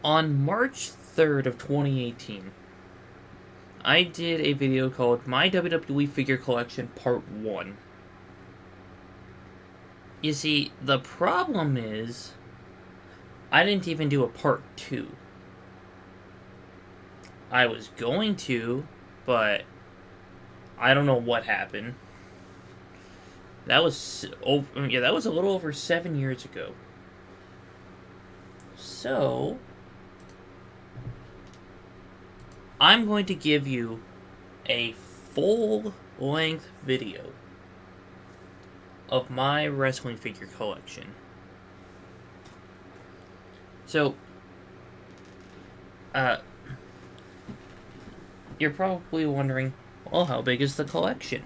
On March 3rd of 2018, I did a video called My WWE Figure Collection Part 1. You see, the problem is, I didn't even do a Part 2. I was going to, but I don't know what happened. That was that was a little over 7 years ago. So, I'm going to give you a full-length video of my wrestling figure collection. So, you're probably wondering, well, how big is the collection?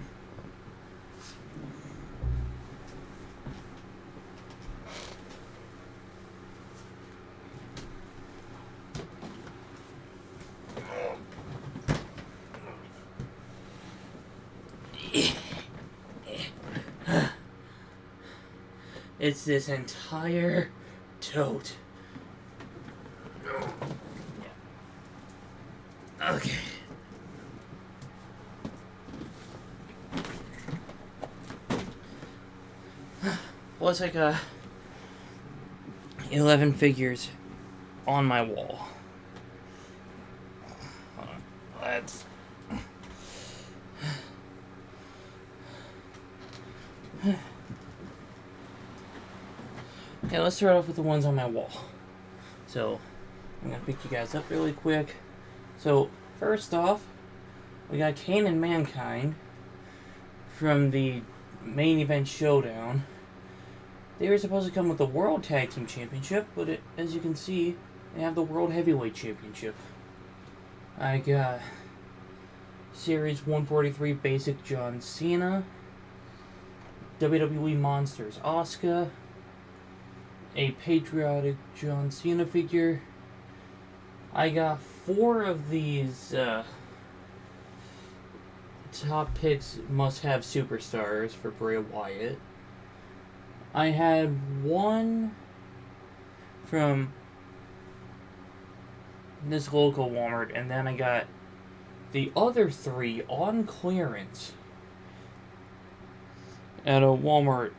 It's this entire tote. Okay. Well, it's like 11 figures on my wall. Hold on. Let's. Okay, let's start off with the ones on my wall. So, I'm gonna pick you guys up really quick. So, first off, we got Kane and Mankind from the main event showdown. They were supposed to come with the World Tag Team Championship, but as you can see, they have the World Heavyweight Championship. I got Series 143 Basic John Cena, WWE Monsters Asuka, a Patriotic John Cena figure. I got 4 of these top picks must-have superstars for Bray Wyatt. I had 1 from this local Walmart, and then I got the other 3 on clearance at a Walmart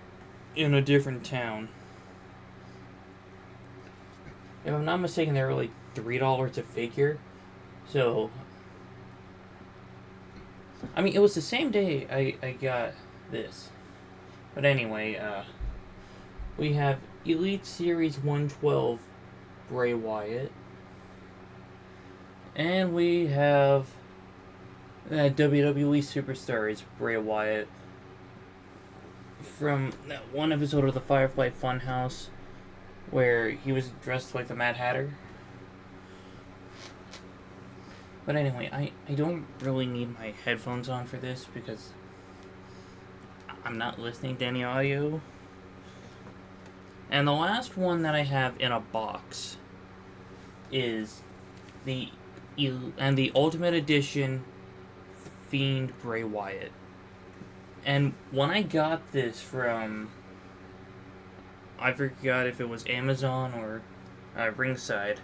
in a different town. If I'm not mistaken, they were like $3 a figure. So, I mean, it was the same day I got this. But anyway, we have Elite Series 112 Bray Wyatt. And we have WWE Superstars Bray Wyatt from that one episode of the Firefly Funhouse where he was dressed like the Mad Hatter. But anyway, I don't really need my headphones on for this because I'm not listening to any audio. And the last one that I have in a box is the Ultimate Edition Fiend Bray Wyatt. And when I got this from, I forgot if it was Amazon or Ringside,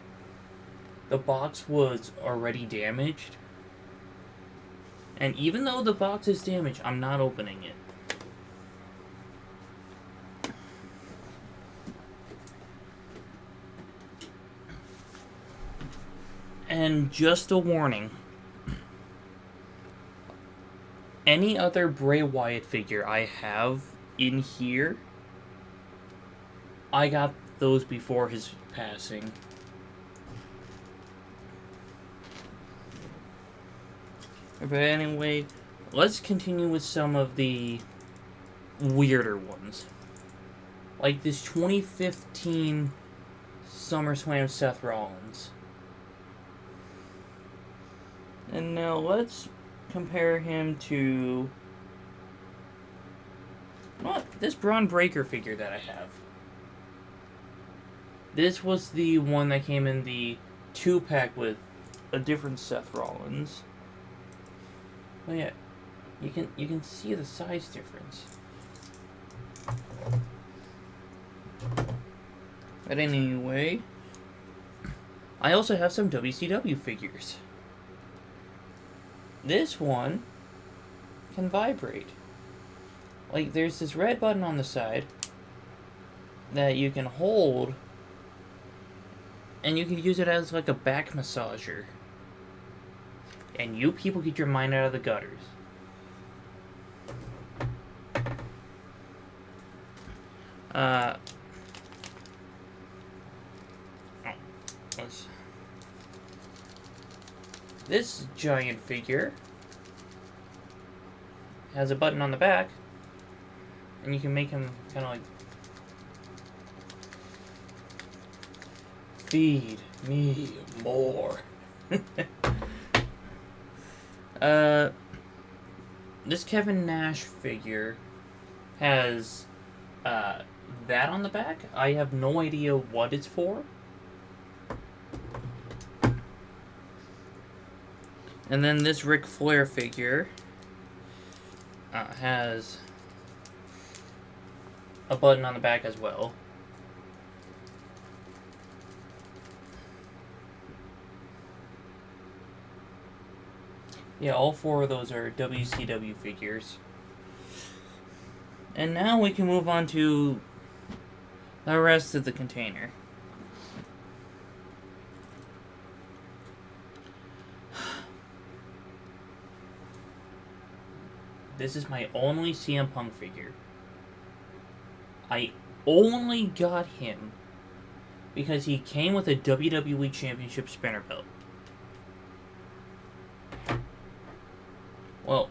the box was already damaged. And even though the box is damaged, I'm not opening it. And just a warning, any other Bray Wyatt figure I have in here, I got those before his passing. But anyway, let's continue with some of the weirder ones. Like this 2015 SummerSlam Seth Rollins. And now let's compare him to this Braun Breaker figure that I have. This was the one that came in the 2-pack with a different Seth Rollins. Oh yeah, you can see the size difference. But anyway, I also have some WCW figures. This one can vibrate. Like, there's this red button on the side that you can hold, and you can use it as like a back massager. And you people get your mind out of the gutters. This giant figure has a button on the back, and you can make him kind of like, feed me more. This Kevin Nash figure has that on the back. I have no idea what it's for. And then this Ric Flair figure has a button on the back as well. Yeah, all four of those are WCW figures. And now we can move on to the rest of the container. This is my only CM Punk figure. I only got him because he came with a WWE Championship spinner belt. Well,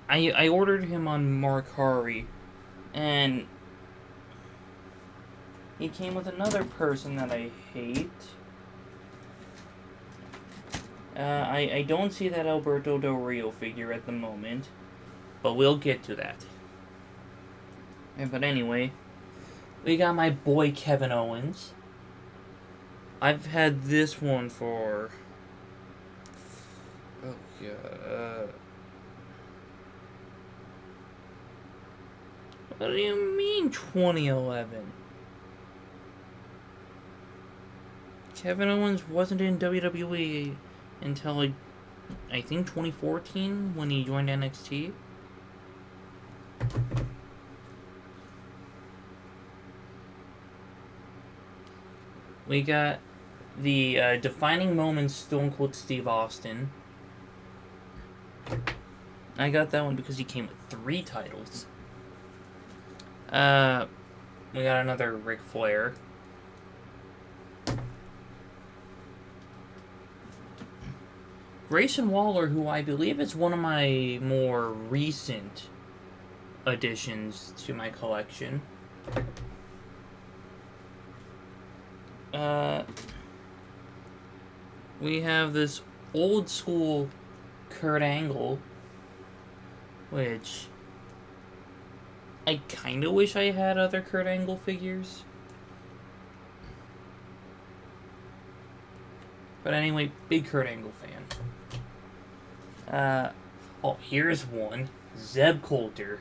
I ordered him on Mercari, and he came with another person that I hate. I don't see that Alberto Del Rio figure at the moment, but we'll get to that. But anyway, we got my boy Kevin Owens. I've had this one for... oh, God. What do you mean 2011? Kevin Owens wasn't in WWE until, like, I think 2014 when he joined NXT. We got the Defining Moments Stone Cold Steve Austin. I got that one because he came with 3 titles. We got another Ric Flair. Grayson Waller, who I believe is one of my more recent additions to my collection. We have this old school Kurt Angle, which I kind of wish I had other Kurt Angle figures. But anyway, big Kurt Angle fan. Oh, here's one. Zeb Coulter.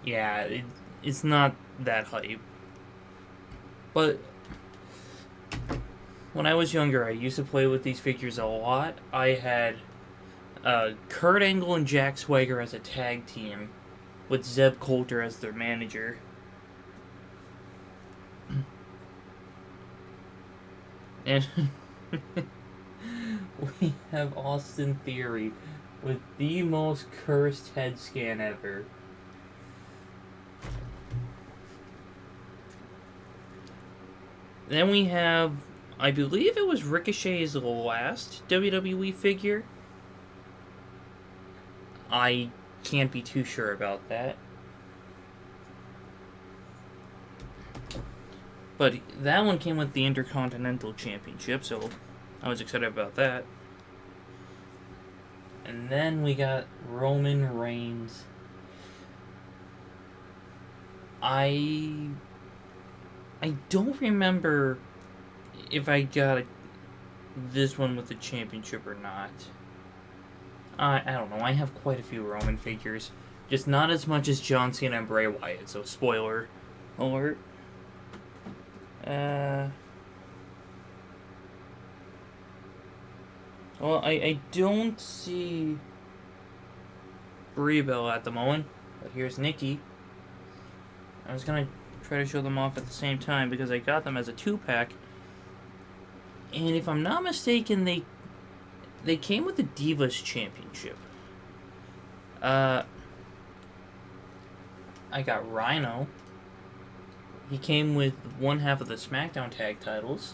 Yeah, it's not that hype. But when I was younger, I used to play with these figures a lot. I had Kurt Angle and Jack Swagger as a tag team, with Zeb Coulter as their manager. And we have Austin Theory with the most cursed head scan ever. Then we have, I believe it was Ricochet's last WWE figure. I can't be too sure about that. But that one came with the Intercontinental Championship, so I was excited about that. And then we got Roman Reigns. I don't remember if I got this one with the championship or not. I don't know. I have quite a few Roman figures. Just not as much as John Cena and Bray Wyatt, so spoiler, alert. Well, I don't see Brebel at the moment, but here's Nikki. I was gonna try to show them off at the same time because I got them as a 2-pack. And if I'm not mistaken, they came with the Divas Championship. I got Rhino. He came with one half of the SmackDown tag titles.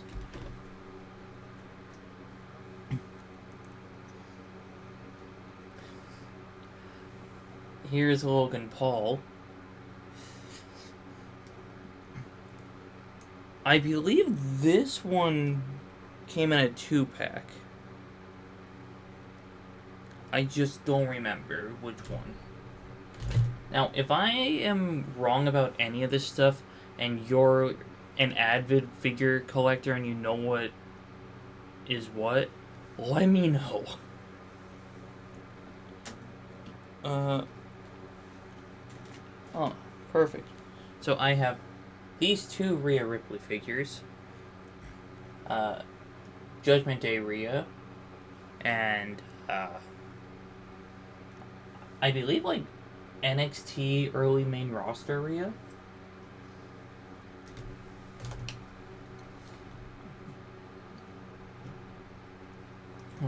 Here's Logan Paul. I believe this one came in a 2-pack. I just don't remember which one. Now, if I am wrong about any of this stuff, and you're an avid figure collector and you know what is what, let me know. Oh, perfect. So I have these 2 Rhea Ripley figures. Judgment Day Rhea. And, I believe, like, NXT early main roster Rhea.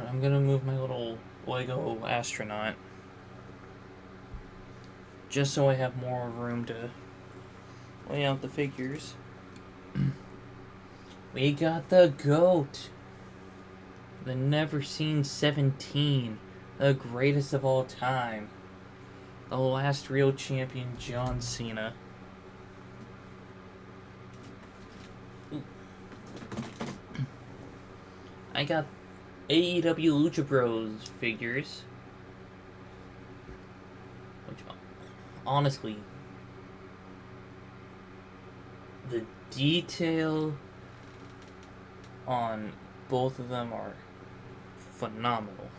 I'm gonna move my little Lego astronaut just so I have more room to lay out the figures. We got the GOAT, the Never Seen 17, the greatest of all time, the last real champion, John Cena. Ooh. I got AEW Lucha Bros figures, which honestly, the detail on both of them are phenomenal.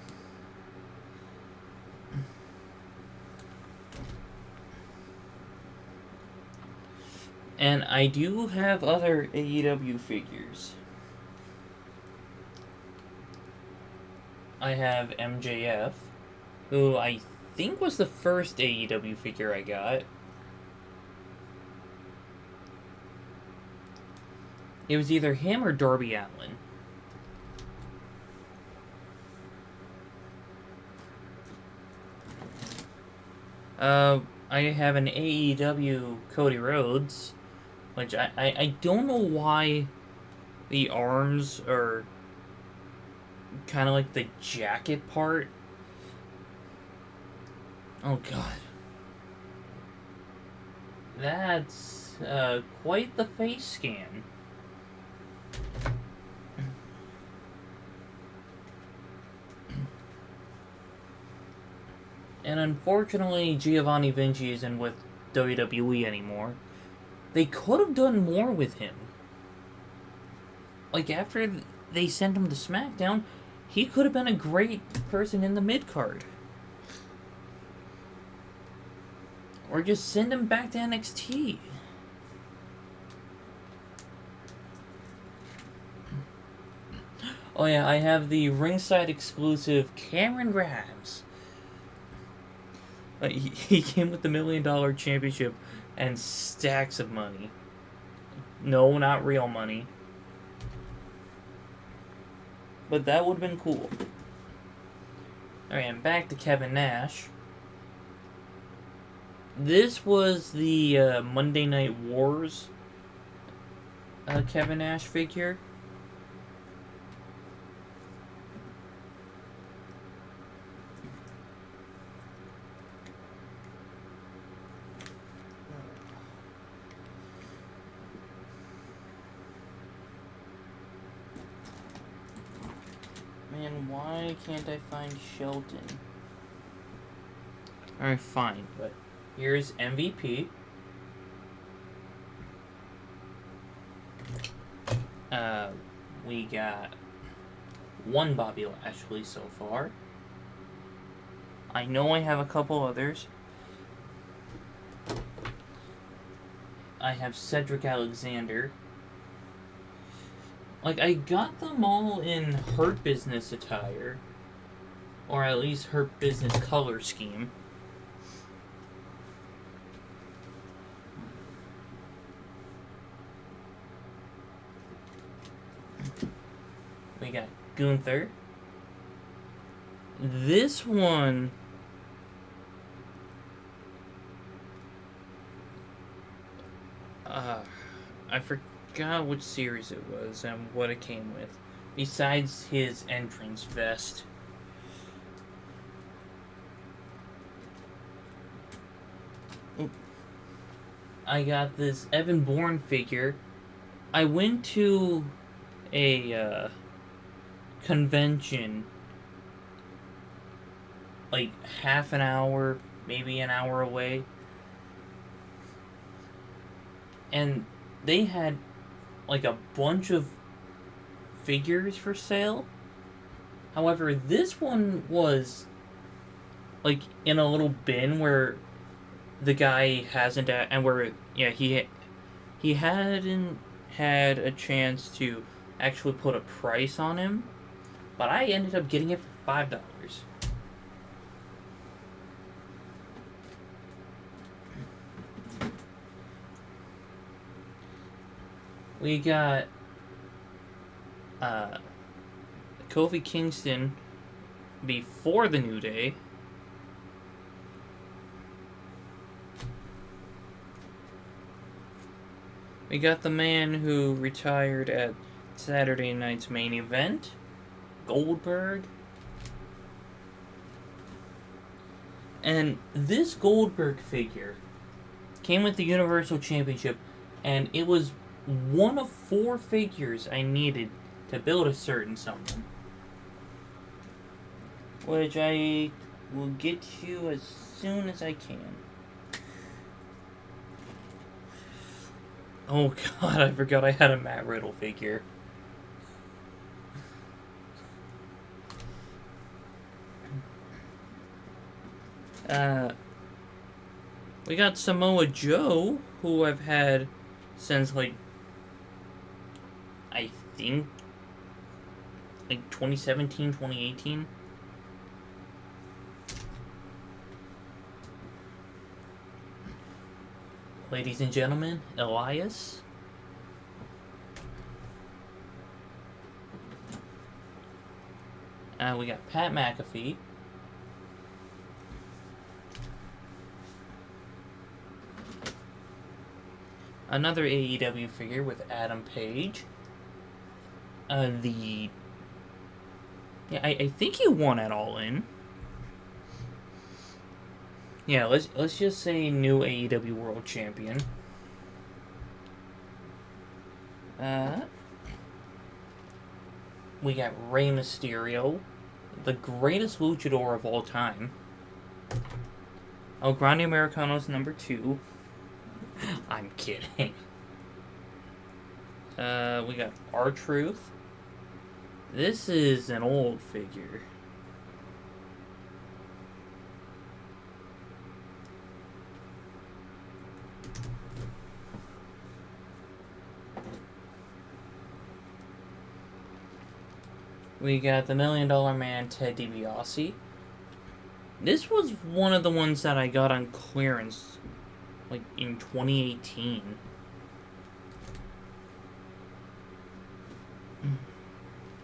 And I do have other AEW figures. I have MJF, who I think was the first AEW figure I got. It was either him or Darby Allin. I have an AEW Cody Rhodes, which I don't know why the arms are kind of like the jacket part. Oh god. That's quite the face scan. And unfortunately, Giovanni Vinci isn't with WWE anymore. They could have done more with him. Like, after they sent him to SmackDown, he could have been a great person in the mid-card. Or just send him back to NXT. Oh yeah, I have the ringside exclusive Cameron Grimes. He came with the $1 Million Championship and stacks of money. No, not real money. But that would have been cool. Alright, and back to Kevin Nash. This was the Monday Night Wars Kevin Nash figure. Man, why can't I find Shelton? Alright, fine, but here's MVP. We got one Bobby Lashley so far. I know I have a couple others. I have Cedric Alexander. Like, I got them all in Hurt Business attire. Or at least Hurt Business color scheme. We got Gunther. This one... I forgot which series it was and what it came with. Besides his entrance vest. I got this Evan Bourne figure. I went to a convention like half an hour, maybe an hour away. And they had like a bunch of figures for sale. However, this one was like in a little bin where the guy hasn't and where he hadn't had a chance to actually put a price on him, but I ended up getting it for $5. We got Kofi Kingston before the New Day. We got the man who retired at Saturday night's main event, Goldberg. And this Goldberg figure came with the Universal Championship, and it was one of 4 figures I needed to build a certain someone. Which I will get you as soon as I can. Oh god, I forgot I had a Matt Riddle figure. We got Samoa Joe, who I've had since like I think like 2017, 2018. Ladies and gentlemen, Elias. We got Pat McAfee. Another AEW figure with Adam Page. I think he won at All In. Yeah, let's just say new AEW World Champion. We got Rey Mysterio, the greatest luchador of all time. El Grande Americano's number 2. I'm kidding. We got R-Truth. This is an old figure. We got the $1 Million Man, Ted DiBiase. This was one of the ones that I got on clearance, like, in 2018.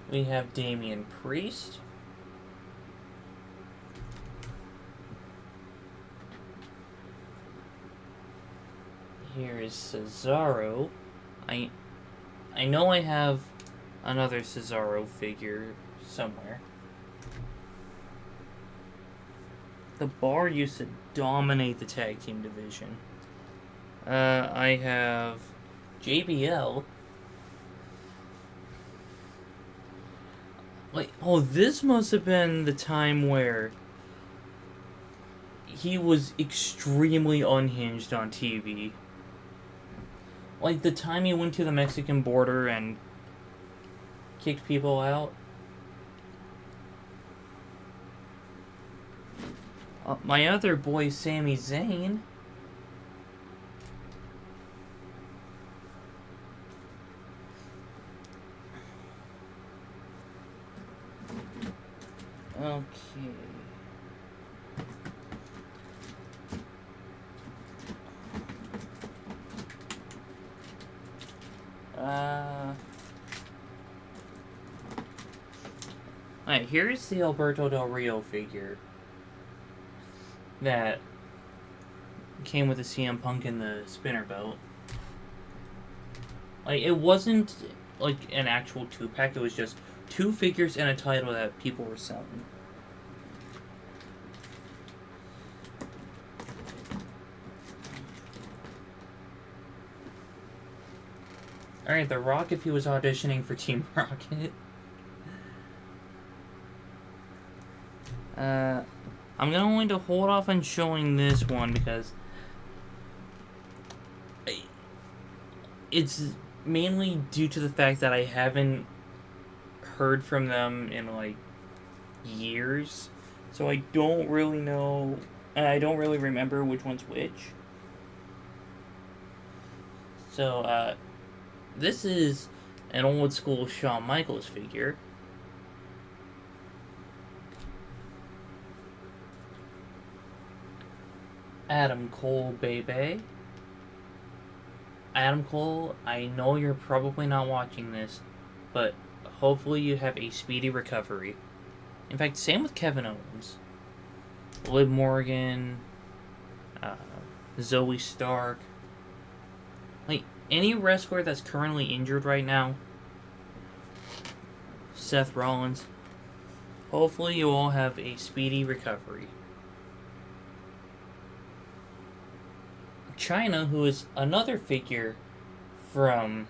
We have Damian Priest. Here is Cesaro. I know I have another Cesaro figure somewhere. The Bar used to dominate the tag team division. I have JBL. Like, oh, this must have been the time where he was extremely unhinged on TV. Like, the time he went to the Mexican border and kicked people out. My other boy, Sami Zayn. Okay. Alright, here's the Alberto Del Rio figure that came with the CM Punk and the spinner belt. Like, it wasn't like an actual 2-pack, it was just 2 figures and a title that people were selling. Alright, The Rock if he was auditioning for Team Rocket. I'm going to hold off on showing this one because it's mainly due to the fact that I haven't heard from them in like years, so I don't really know, and I don't really remember which one's which. So this is an old school Shawn Michaels figure. Adam Cole, baby. Adam Cole, I know you're probably not watching this, but hopefully you have a speedy recovery. In fact, same with Kevin Owens. Liv Morgan, Zoe Stark. Like, any wrestler that's currently injured right now, Seth Rollins, hopefully you all have a speedy recovery. China, who is another figure from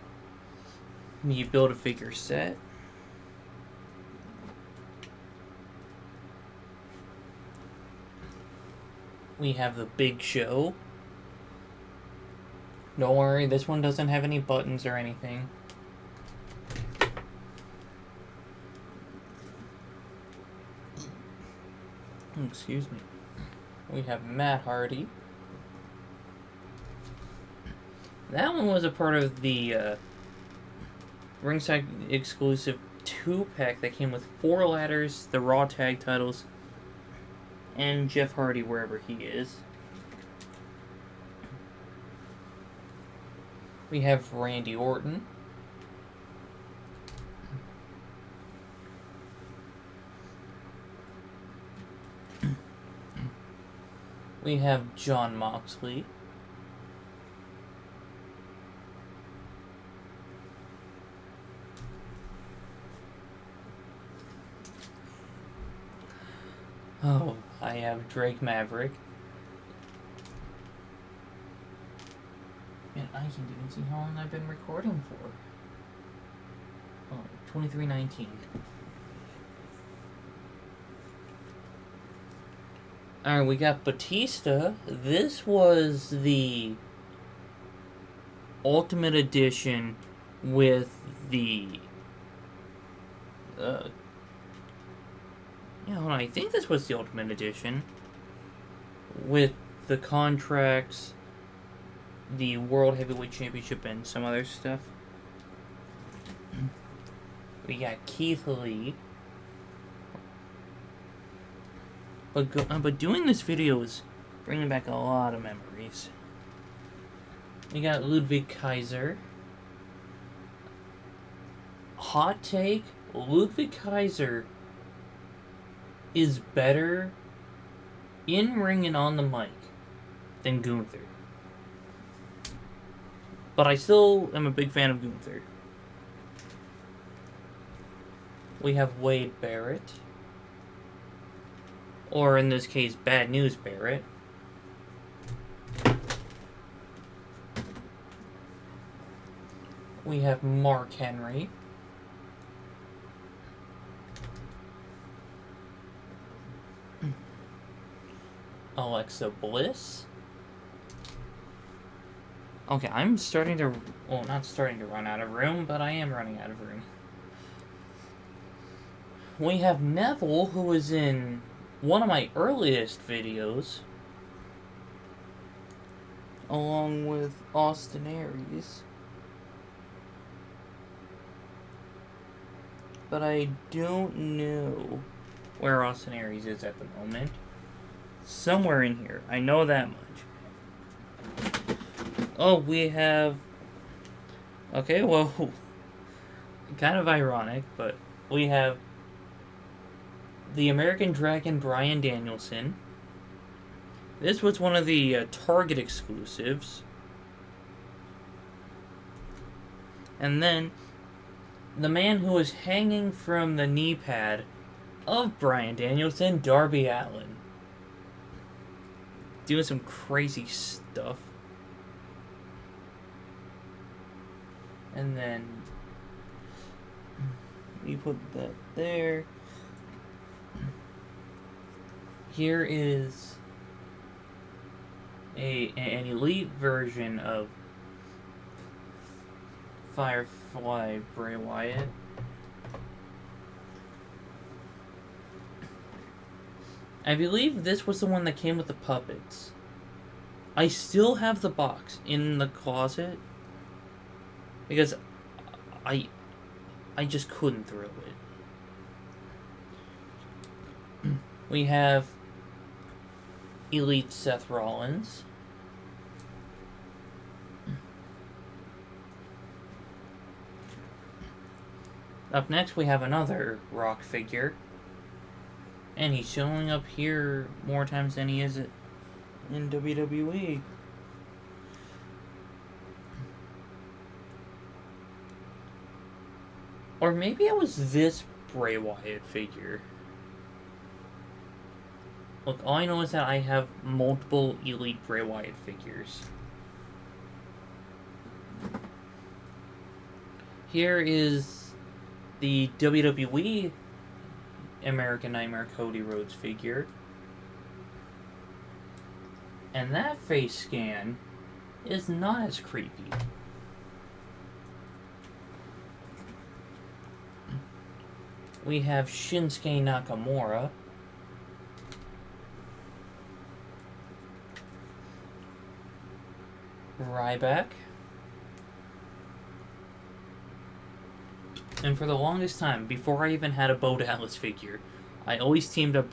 the Build-A-Figure set. We have the Big Show. Don't worry, this one doesn't have any buttons or anything. Excuse me. We have Matt Hardy. That one was a part of the Ringside exclusive 2-pack that came with 4 ladders, the Raw tag titles, and Jeff Hardy wherever he is. We have Randy Orton. We have Jon Moxley. Oh, I have Drake Maverick. Man, I can't even see how long I've been recording for. Oh, 23:19. Alright, we got Batista. This was the Ultimate Edition with the hold on, I think this was the Ultimate Edition with the contracts, the World Heavyweight Championship, and some other stuff. We got Keith Lee. But doing this video is bringing back a lot of memories. We got Ludwig Kaiser. Hot take, Ludwig Kaiser is better in ring and on the mic than Gunther. But I still am a big fan of Gunther. We have Wade Barrett. Or in this case, Bad News Barrett. We have Mark Henry. Alexa Bliss. Okay, I'm starting to... Well, not starting to run out of room, but I am running out of room. We have Neville, who was in one of my earliest videos, along with Austin Aries. But I don't know where Austin Aries is at the moment. Somewhere in here. I know that much. Oh, we have... Okay, well... Kind of ironic, but we have the American Dragon Bryan Danielson. This was one of the Target exclusives. And then the man who was hanging from the knee pad of Bryan Danielson, Darby Allin. Doing some crazy stuff. And then we put that there. Here is an elite version of Firefly Bray Wyatt. I believe this was the one that came with the puppets. I still have the box in the closet because I just couldn't throw it. We have Elite Seth Rollins. Up next we have another Rock figure. And he's showing up here more times than he is in WWE. Or maybe it was this Bray Wyatt figure. Look, all I know is that I have multiple Elite Bray Wyatt figures. Here is the WWE American Nightmare Cody Rhodes figure. And that face scan is not as creepy. We have Shinsuke Nakamura. Ryback. And for the longest time, before I even had a Bo Dallas figure, I always teamed up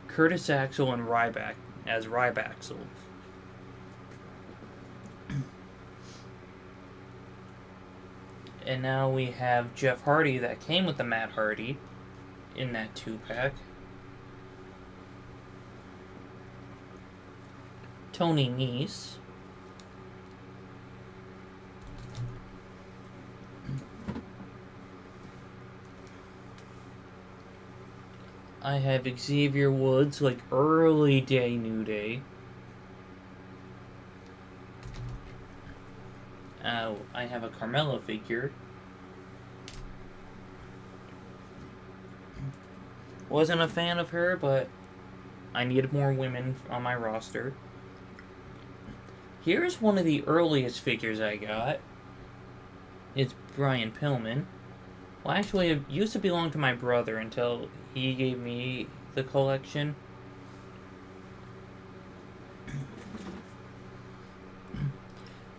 Curtis Axel and Ryback as Rybaxel. And now we have Jeff Hardy that came with the Matt Hardy in that 2-pack. Tony Nese. I have Xavier Woods, like early day New Day. I have a Carmella figure. Wasn't a fan of her, but I needed more women on my roster. Here's one of the earliest figures I got. It's Brian Pillman. Well, actually, it used to belong to my brother until he gave me the collection.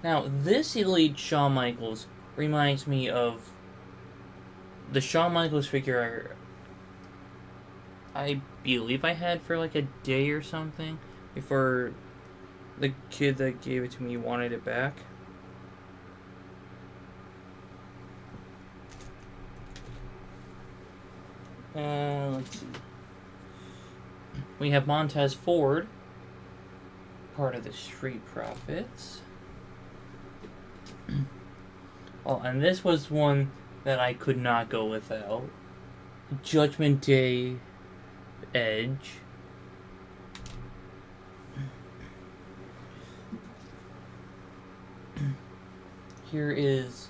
Now, this Elite Shawn Michaels reminds me of the Shawn Michaels figure I believe I had for like a day or something before the kid that gave it to me wanted it back. Let's see. We have Montez Ford, part of the Street Profits. Oh, and this was one that I could not go without. Judgment Day Edge. Here is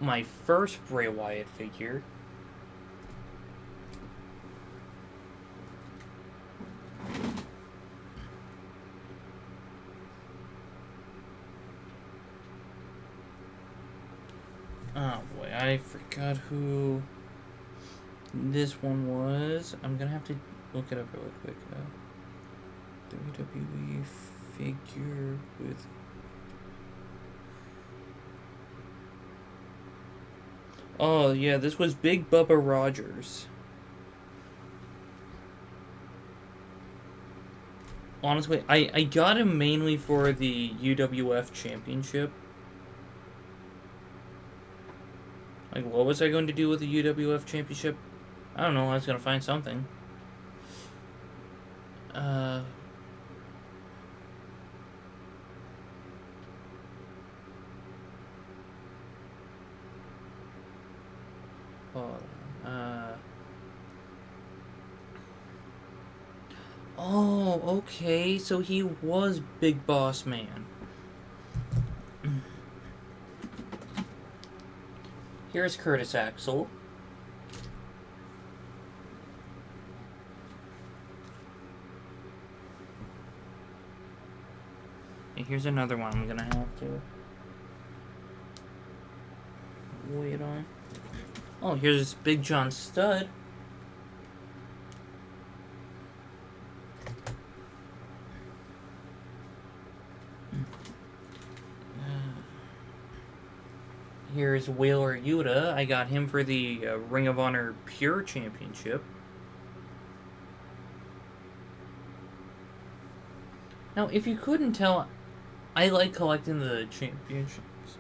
my first Bray Wyatt figure. Oh boy, I forgot who this one was. I'm gonna have to look it up really quick. WWE figure with... Oh yeah, this was Big Bubba Rogers. honestly, I got him mainly for the UWF Championship. Like, what was I going to do with the UWF Championship? I don't know, I was going to find something. Hold on. Oh, okay, so he was Big Boss Man. Here's Curtis Axel. And here's another one I'm gonna have to wait on. Oh, here's Big John Studd. Here's Wheeler Yuta. I got him for the Ring of Honor Pure Championship. Now, if you couldn't tell, I like collecting the championships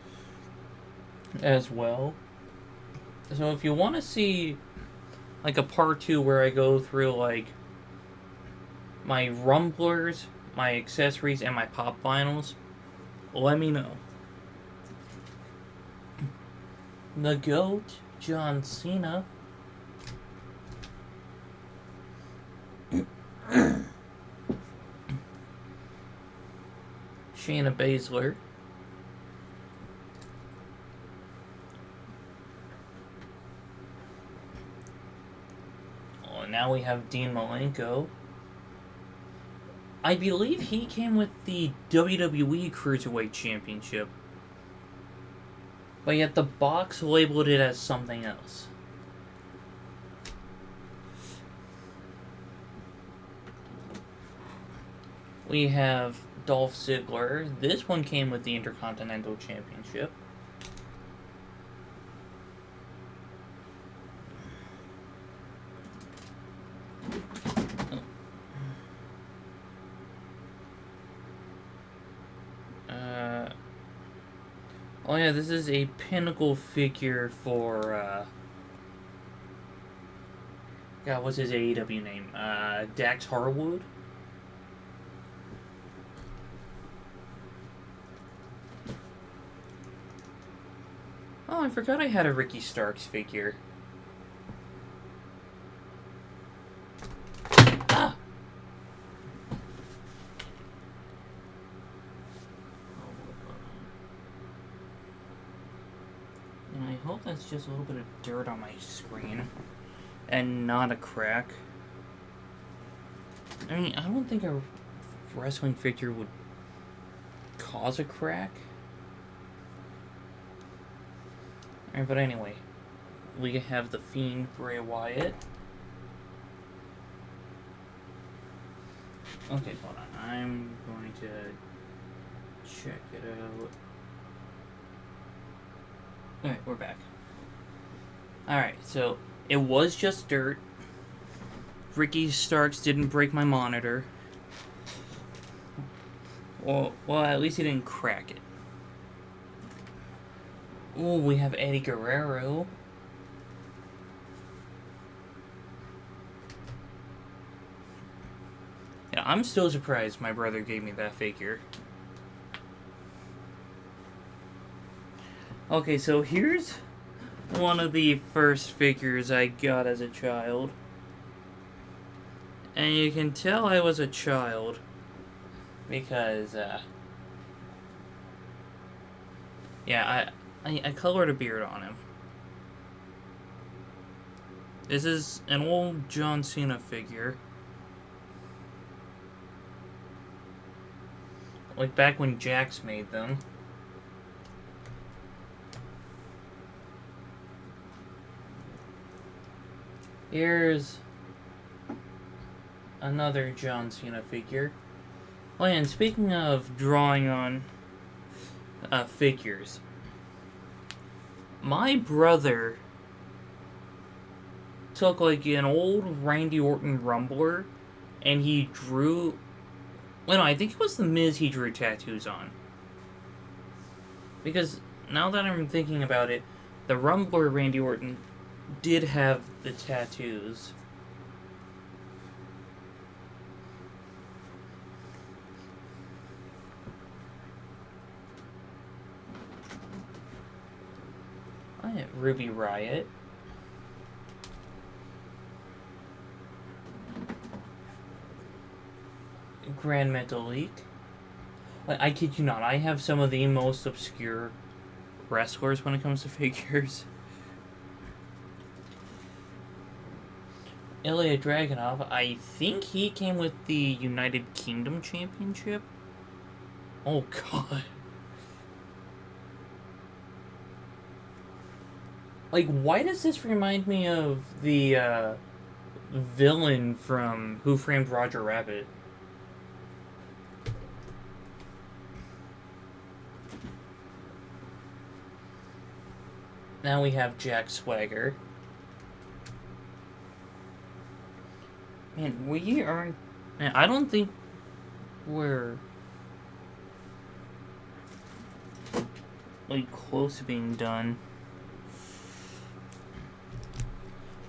as well. So if you want to see like a part 2 where I go through like my rumblers, my accessories, and my pop vinyls, let me know. The GOAT, John Cena. Shayna Baszler. Oh, now we have Dean Malenko. I believe he came with the WWE Cruiserweight Championship. But yet the box labeled it as something else. We have Dolph Ziggler. This one came with the Intercontinental Championship. Oh yeah, this is a pinnacle figure for, God, what's his AEW name? Dax Harwood? Oh, I forgot I had a Ricky Starks figure. Ah! And I hope that's just a little bit of dirt on my screen and not a crack. I mean, I don't think a wrestling figure would cause a crack. Alright, but anyway, we have the Fiend Bray Wyatt. Okay, hold on. I'm going to check it out. Alright, we're back. Alright, so it was just dirt. Ricky Starks didn't break my monitor. Well, at least he didn't crack it. Oh, we have Eddie Guerrero. Yeah, I'm still surprised my brother gave me that figure. Okay, so here's one of the first figures I got as a child. And you can tell I was a child because, yeah, I colored a beard on him. This is an old John Cena figure. Like back when Jakks made them. Here's another John Cena figure. Oh yeah, and speaking of drawing on figures, my brother took like an old Randy Orton Rumbler and he drew Well, no, I think it was The Miz he drew tattoos on. Because now that I'm thinking about it, the Rumbler Randy Orton did have the tattoos. I have Ruby Riott. Grand Metalik. I kid you not, I have some of the most obscure wrestlers when it comes to figures. Ilya Dragunov, I think he came with the United Kingdom Championship. Oh god. Like, why does this remind me of the villain from Who Framed Roger Rabbit? Now we have Jack Swagger. Man, we aren't... Man, I don't think we're... like, close to being done.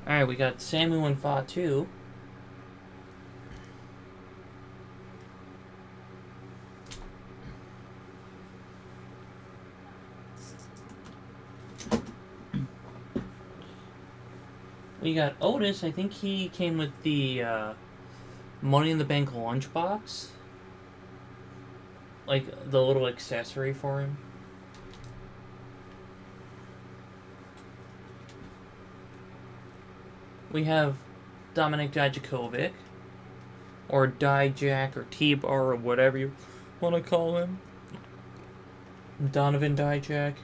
Alright, we got Samu and Fatu. We got Otis. I think he came with the Money in the Bank lunchbox. Like, the little accessory for him. We have Dominic Dijakovic. Or Dijak, or T-Bar, or whatever you want to call him. Donovan Dijak.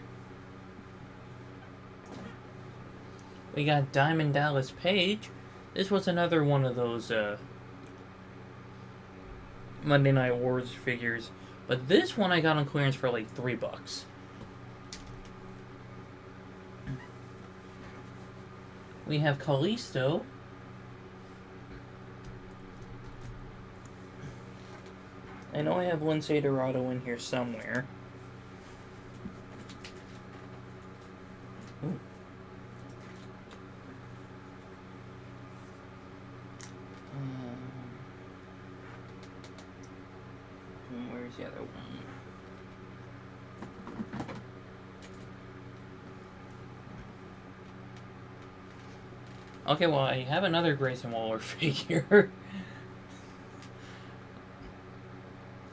We got Diamond Dallas Page. This was another one of those Monday Night Wars figures. But this one I got on clearance for like $3. We have Kalisto. I know I have Lince Dorado in here somewhere. Ooh. Where's the other one? Okay, well, I have another Grayson Waller figure.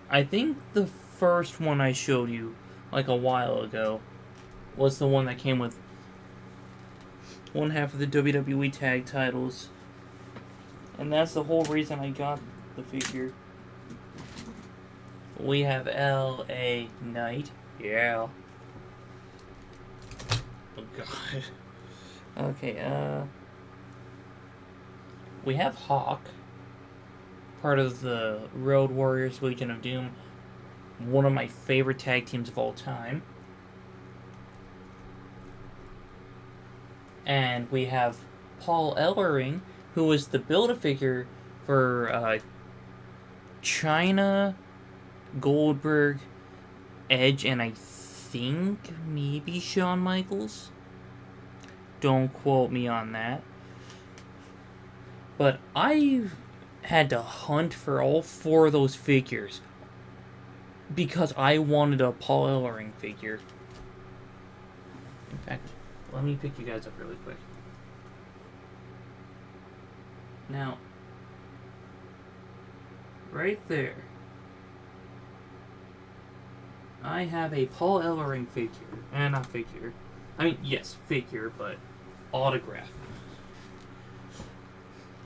I think the first one I showed you, like a while ago, was the one that came with one half of the WWE tag titles. And that's the whole reason I got the figure. We have L.A. Knight. Yeah. Oh, God. Okay, we have Hawk. Part of the Road Warriors Legion of Doom. One of my favorite tag teams of all time. And we have Paul Ellering, who was the Build-A-Figure for China, Goldberg, Edge, and I think maybe Shawn Michaels. Don't quote me on that. But I've had to hunt for all 4 of those figures because I wanted a Paul Ellering figure. In fact, let me pick you guys up really quick. Now, right there, I have a Paul Ellering figure. Not figure. I mean, yes, figure, but autograph.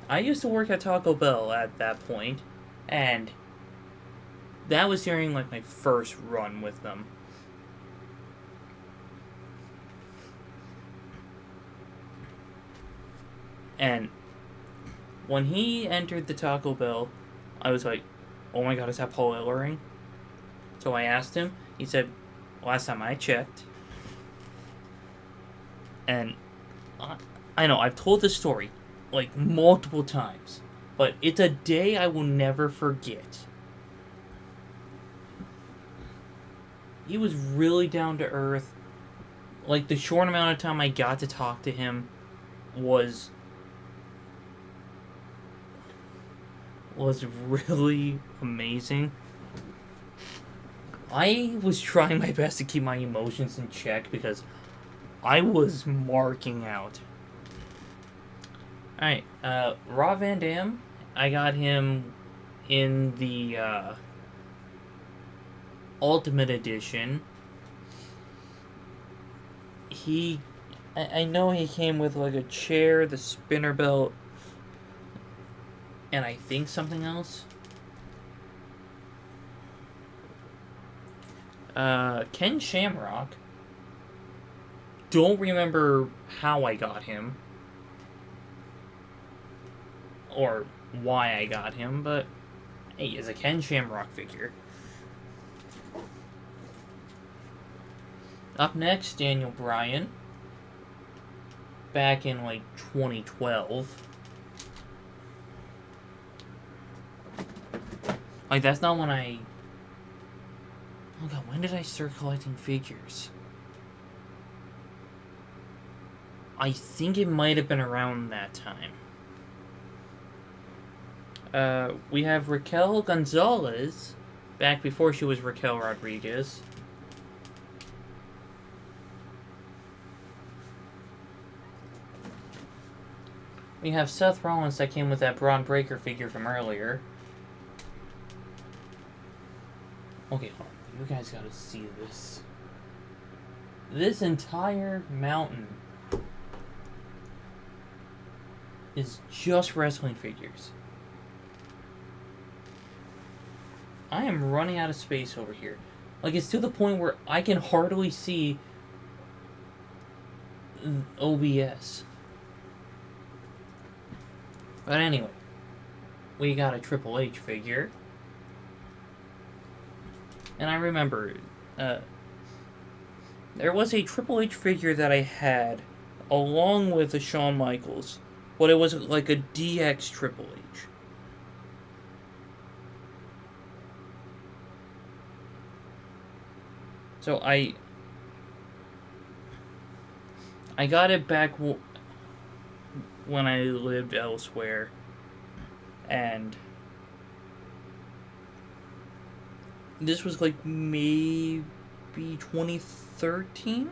I used to work at Taco Bell at that point, and that was during like my first run with them. And when he entered the Taco Bell, I was like, oh my god, is that Paul Ellering? So I asked him. He said, last time I checked. And I know, I've told this story like multiple times, but it's a day I will never forget. he was really down to earth. Like, the short amount of time I got to talk to him was really amazing. I was trying my best to keep my emotions in check because I was marking out. Alright, Rob Van Dam, I got him in the Ultimate Edition. I know he came with like a chair, the spinner belt, and I think something else. Ken Shamrock. Don't remember how I got him. Or why I got him, but hey, it's a Ken Shamrock figure. Up next, Daniel Bryan. Back in like 2012. Like, that's not when I... Oh god, when did I start collecting figures? I think it might have been around that time. We have Raquel Gonzalez, back before she was Raquel Rodriguez. We have Seth Rollins that came with that Braun Breaker figure from earlier. Okay, hold on. You guys gotta see this. This entire mountain is just wrestling figures. I am running out of space over here. Like, it's to the point where I can hardly see OBS. But anyway, we got a Triple H figure. And I remember, there was a Triple H figure that I had along with a Shawn Michaels, but it was like a DX Triple H. So I got it back when I lived elsewhere, and this was like maybe 2013?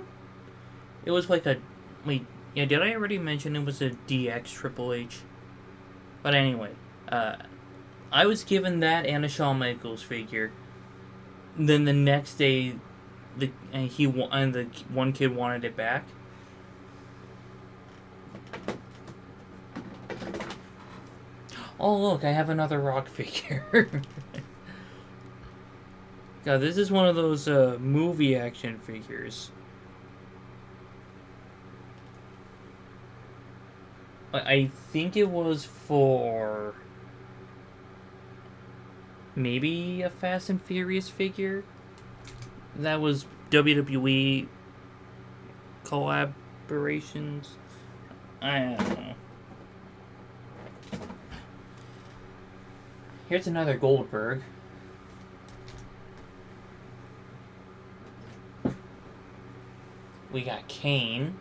It was like a... Wait, yeah, did I already mention it was a DX Triple H? But anyway, I was given that and a Shawn Michaels figure. Then the next day, the one kid wanted it back. Oh look, I have another Rock figure. God, this is one of those movie action figures. I think it was for maybe a Fast and Furious figure. That was WWE collaborations. I don't know. Here's another Goldberg. We got Kane.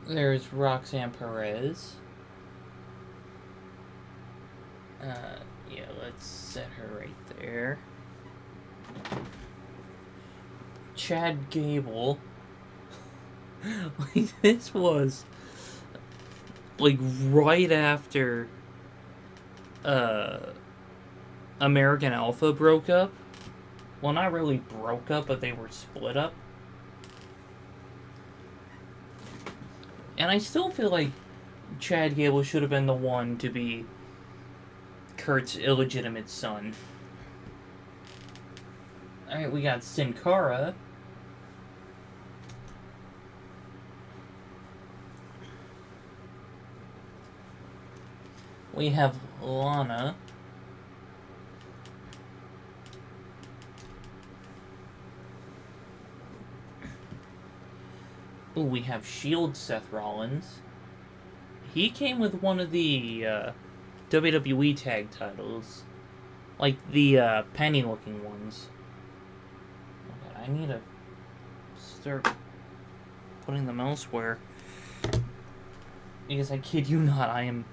There's Roxanne Perez. Yeah, let's set her right there. Chad Gable. Like, this was like right after American Alpha broke up. Well, not really broke up, but they were split up. And I still feel like Chad Gable should have been the one to be Kurt's illegitimate son. Alright, we got Sin Cara. We have Lana. Ooh, we have Shield Seth Rollins. he came with one of the WWE tag titles, like the penny-looking ones. Okay, I need to start putting them elsewhere. Because I kid you not, I am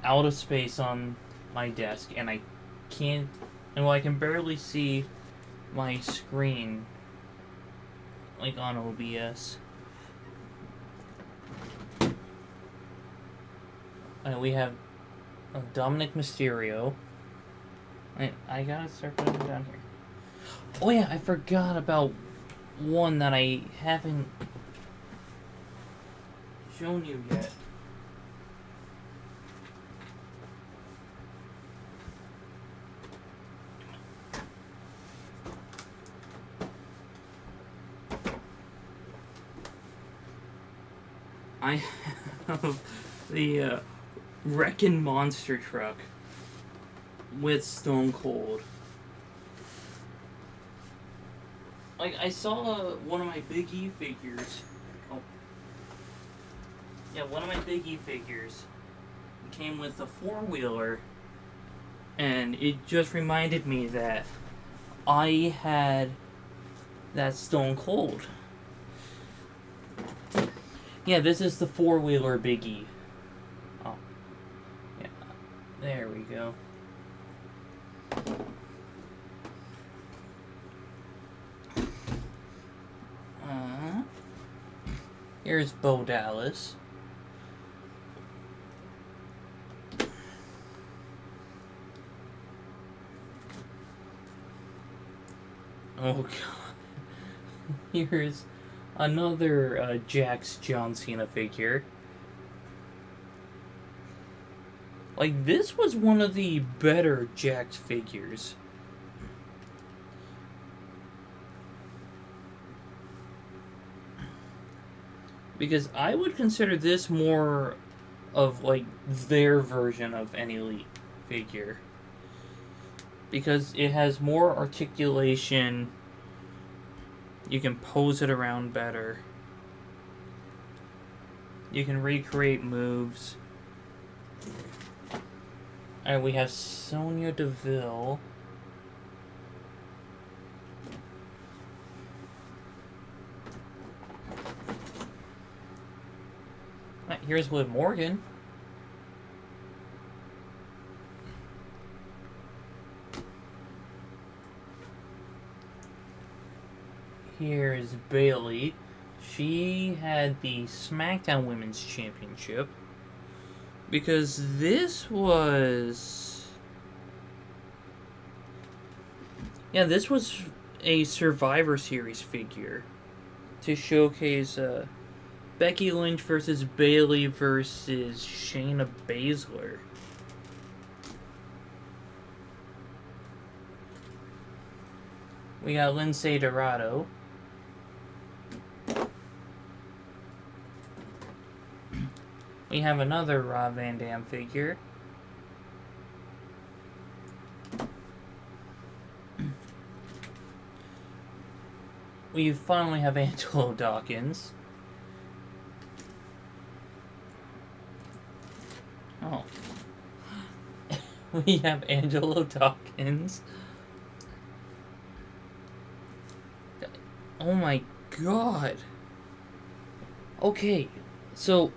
out of space on my desk, and I can't... And well, I can barely see my screen, like, on OBS. We have Dominic Mysterio. I gotta start putting them down here. Oh yeah, I forgot about one that I haven't shown you yet. I have the Wreckin' Monster Truck with Stone Cold. Like, I saw one of my Big E figures. Oh. Yeah, one of my Big E figures came with a four-wheeler, and it just reminded me that I had that Stone Cold. Yeah, this is the four-wheeler Big E. Oh. Yeah, there we go. Here's Bo Dallas. Oh god. Here's another Jax John Cena figure. Like, this was one of the better Jax figures. Because I would consider this more of, like, their version of an Elite figure. Because it has more articulation. You can pose it around better. You can recreate moves. And we have Sonya Deville. Here's Liv Morgan. Here's Bayley. She had the SmackDown Women's Championship. Because this was... Yeah, this was a Survivor Series figure to showcase Becky Lynch versus Bayley versus Shayna Baszler. We got Lindsay Dorado. We have another Rob Van Dam figure. We finally have Angelo Dawkins. Oh. We have Angelo Dawkins. Oh my god. Okay, so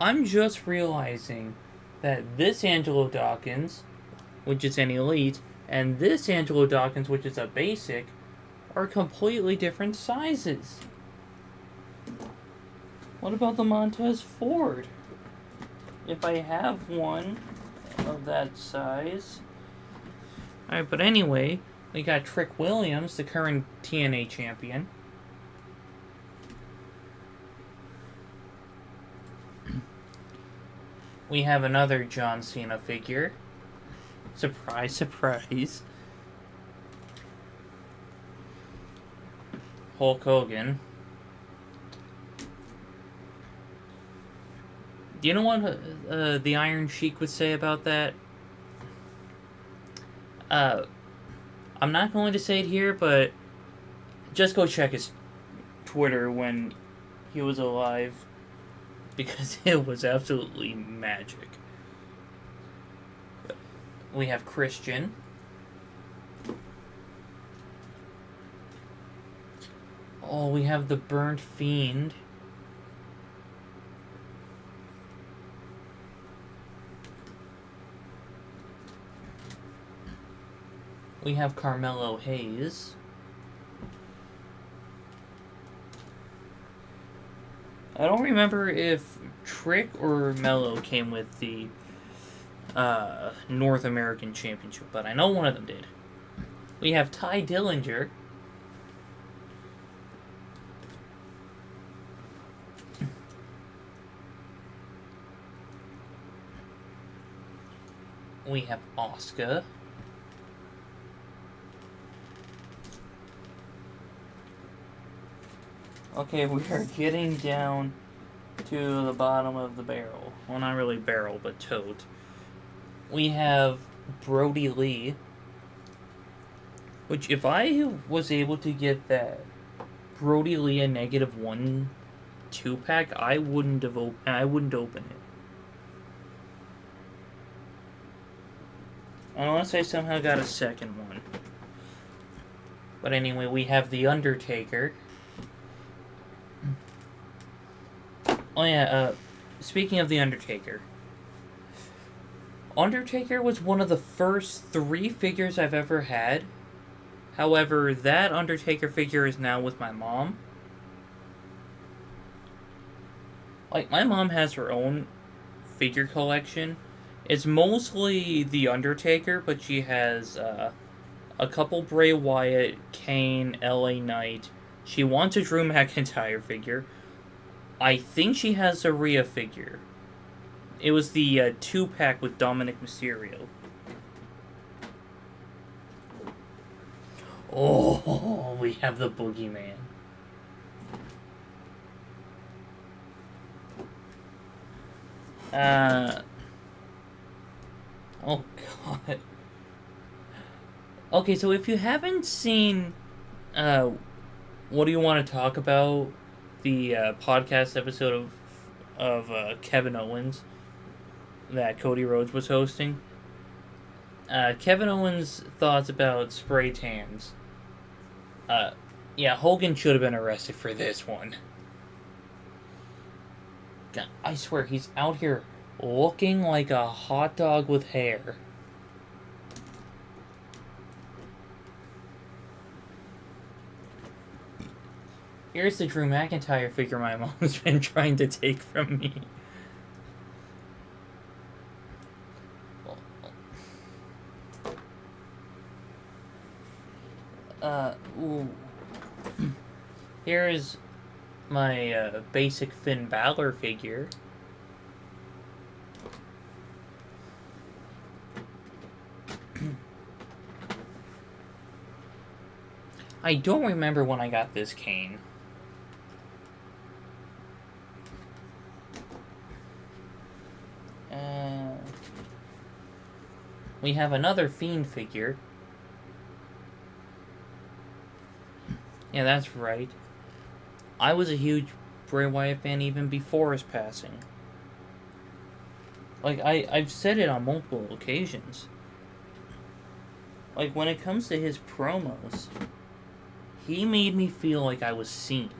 I'm just realizing that this Angelo Dawkins, which is an Elite, and this Angelo Dawkins, which is a basic, are completely different sizes. What about the Montez Ford? If I have one of that size. Alright, but anyway, we got Trick Williams, the current TNA champion. We have another John Cena figure. Surprise, surprise. Hulk Hogan. Do you know what the Iron Sheik would say about that? I'm not going to say it here, but just go check his Twitter when he was alive. because it was absolutely magic. We have Christian. Oh, we have the Burnt Fiend. We have Carmelo Hayes. I don't remember if Trick or Mello came with the North American Championship, but I know one of them did. We have Ty Dillinger. We have Oscar. Okay, we are getting down to the bottom of the barrel. Well, not really barrel, but tote. We have Brody Lee. Which, if I was able to get that Brody Lee a -1 2-pack, I wouldn't open it. Unless I somehow got a second one. But anyway, we have The Undertaker. Oh yeah, speaking of The Undertaker. Undertaker was one of the first 3 figures I've ever had. However, that Undertaker figure is now with my mom. Like, my mom has her own figure collection. It's mostly The Undertaker, but she has a couple Bray Wyatt, Kane, LA Knight. She wants a Drew McIntyre figure. I think she has a Rhea figure. It was the 2-pack with Dominic Mysterio. Oh, we have the Boogeyman. Oh god. Okay, so if you haven't seen, what do you want to talk about? The podcast episode of Kevin Owens that Cody Rhodes was hosting. Kevin Owens' thoughts about spray tans. Yeah, Hogan should have been arrested for this one. God, I swear, he's out here looking like a hot dog with hair. Here's the Drew McIntyre figure my mom's been trying to take from me. Ooh. Here's my basic Finn Balor figure. I don't remember when I got this Kane. We have another Fiend figure. Yeah, that's right. I was a huge Bray Wyatt fan even before his passing. Like, I've said it on multiple occasions. Like, when it comes to his promos, he made me feel like I was seen.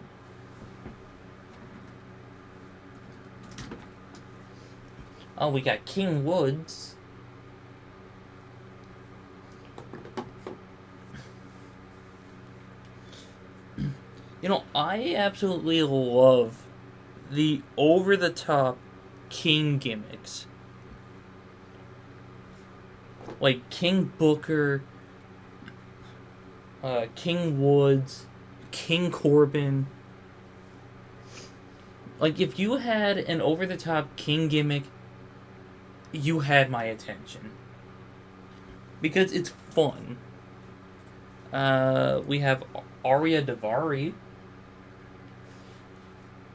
Oh, we got King Woods. You know, I absolutely love the over-the-top King gimmicks. Like King Booker, King Woods, King Corbin. Like, if you had an over-the-top King gimmick, you had my attention. Because it's fun. We have Arya Daivari.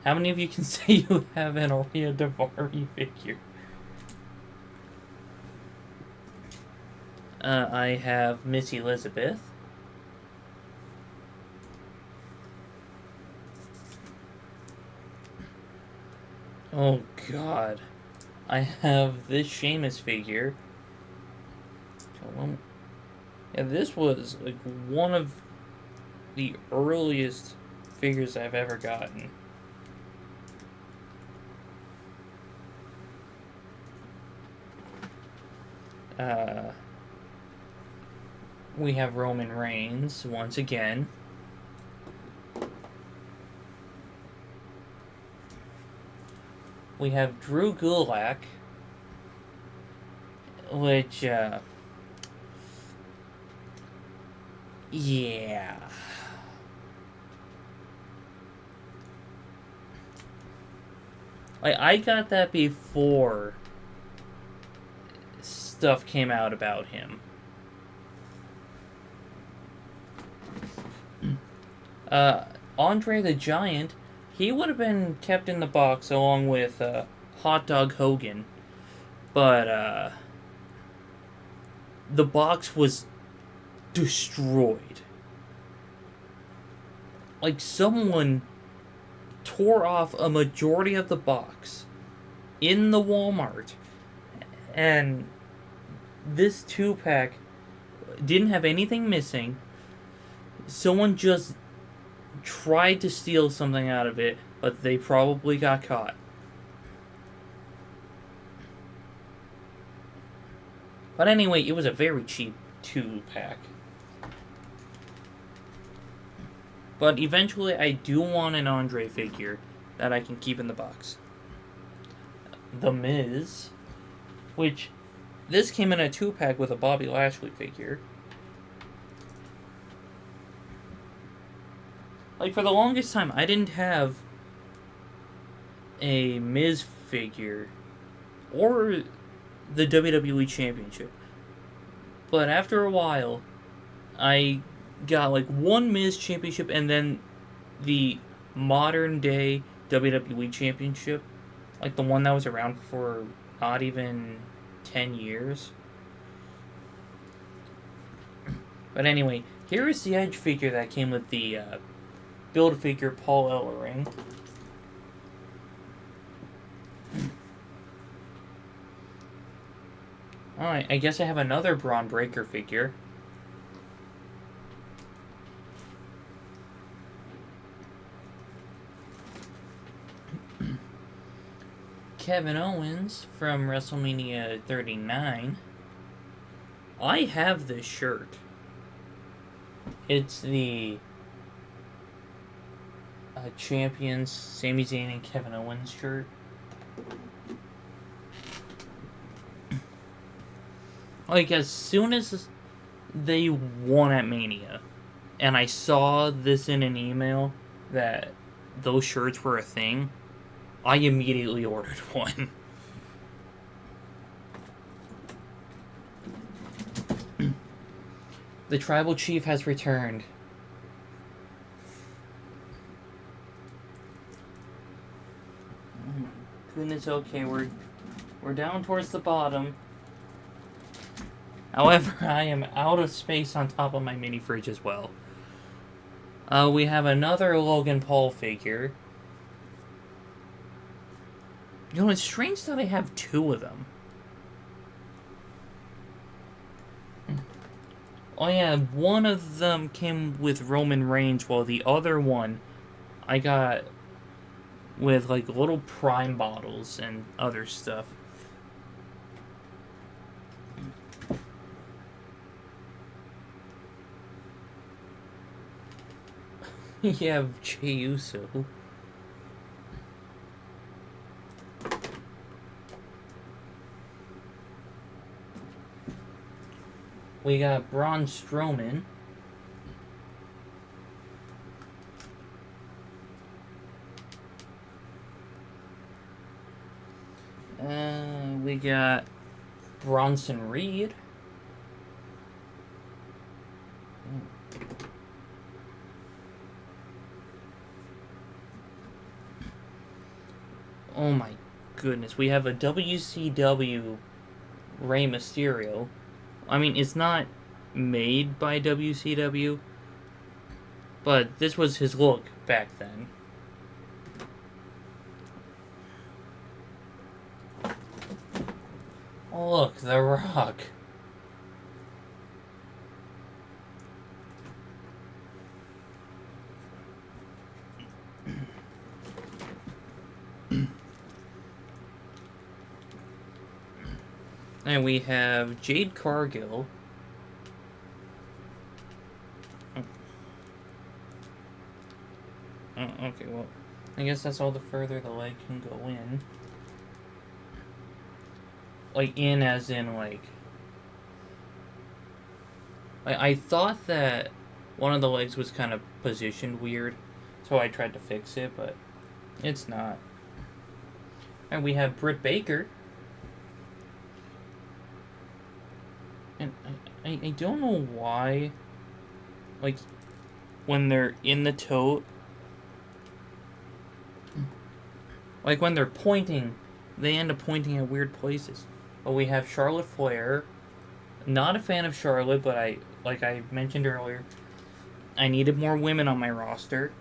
How many of you can say you have an Arya Daivari figure? I have Miss Elizabeth. Oh god. I have this Sheamus figure. Yeah, this was like one of the earliest figures I've ever gotten. We have Roman Reigns once again. We have Drew Gulak, which, yeah. Like, I got that before stuff came out about him. Andre the Giant, he would have been kept in the box along with Hot Dog Hogan, but the box was destroyed. Like, someone tore off a majority of the box in the Walmart, and this 2-pack didn't have anything missing. Someone just tried to steal something out of it, but they probably got caught. But anyway, it was a very cheap 2-pack. But eventually I do want an Andre figure that I can keep in the box. The Miz, which this came in a 2-pack with a Bobby Lashley figure. Like, for the longest time, I didn't have a Miz figure or the WWE Championship. But after a while, I got like one Miz Championship and then the modern day WWE Championship. Like the one that was around for not even 10 years. But anyway, here is the Edge figure that came with the Build-A-Figure Paul Ellering. Alright, I guess I have another Braun Breaker figure. Kevin Owens from WrestleMania 39. I have this shirt. It's the Champions Sami Zayn and Kevin Owens shirt. Like, as soon as they won at Mania, and I saw this in an email that those shirts were a thing, I immediately ordered one. The Tribal Chief has returned. Goodness, okay, we're down towards the bottom. However, I am out of space on top of my mini fridge as well. We have another Logan Paul figure. You know, it's strange that I have two of them. Oh yeah, one of them came with Roman Reigns, while the other one I got with like little Prime bottles and other stuff. You have Jey Uso. We got Braun Strowman. We got Bronson Reed. Oh my goodness. We have a WCW Rey Mysterio. I mean, it's not made by WCW, but this was his look back then. Oh, look, The Rock. And we have Jade Cargill. Oh, okay, well, I guess that's all the further the leg can go in. Like, in as in, like... I thought that one of the legs was kind of positioned weird, so I tried to fix it, but it's not. And we have Britt Baker. And I don't know why, like, when they're in the tote, like, when they're pointing, they end up pointing at weird places. But we have Charlotte Flair. Not a fan of Charlotte, but like I mentioned earlier, I needed more women on my roster.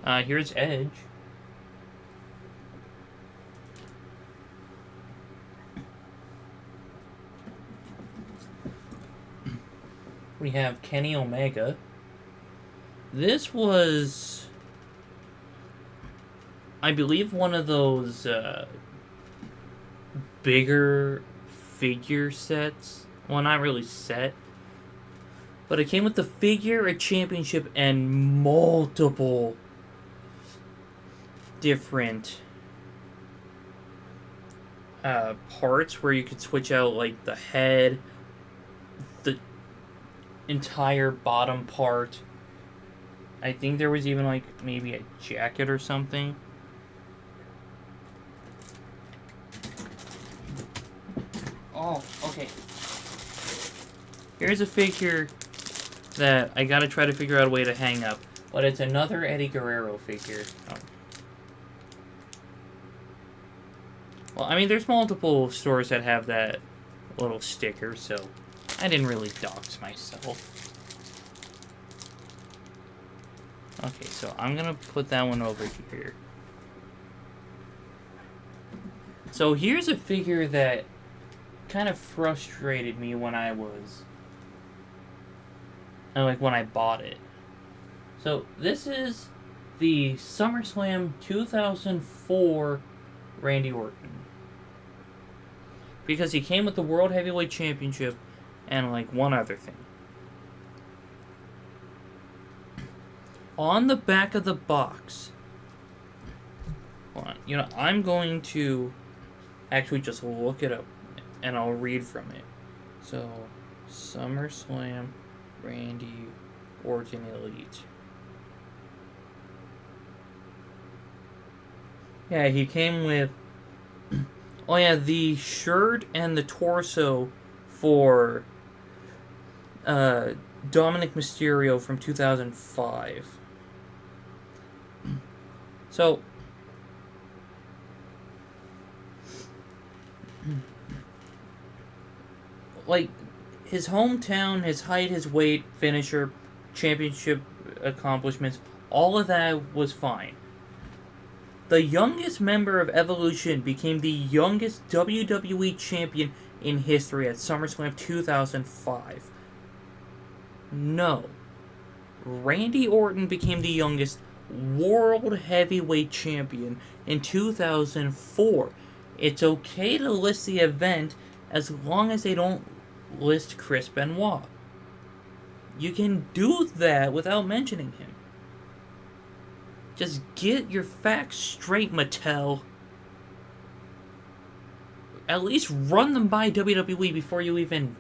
Here's Edge. We have Kenny Omega. This was, I believe, one of those bigger figure sets. Well, not really set, but it came with the figure, a championship, and multiple different parts where you could switch out, like, the head, the entire bottom part. I think there was even, like, maybe a jacket or something. Oh, okay. Here's a figure that I gotta try to figure out a way to hang up. But it's another Eddie Guerrero figure. Oh. Well, I mean, there's multiple stores that have that little sticker, so I didn't really dox myself. Okay, so I'm gonna put that one over here. So here's a figure that kind of frustrated me when I was... like, when I bought it. So this is the SummerSlam 2004 Randy Orton. Because he came with the World Heavyweight Championship and, like, one other thing. On the back of the box, hold on, you know, I'm going to actually just look it up and I'll read from it. So, SummerSlam Randy Orton Elite. Yeah, he came with... oh yeah, the shirt and the torso for Dominic Mysterio from 2005. So, like, his hometown, his height, his weight, finisher, championship accomplishments, all of that was fine. The youngest member of Evolution became the youngest WWE champion in history at SummerSlam 2005. No. Randy Orton became the youngest World Heavyweight Champion in 2004. It's okay to list the event as long as they don't list Chris Benoit. You can do that without mentioning him. Just get your facts straight, Mattel. At least run them by WWE before you even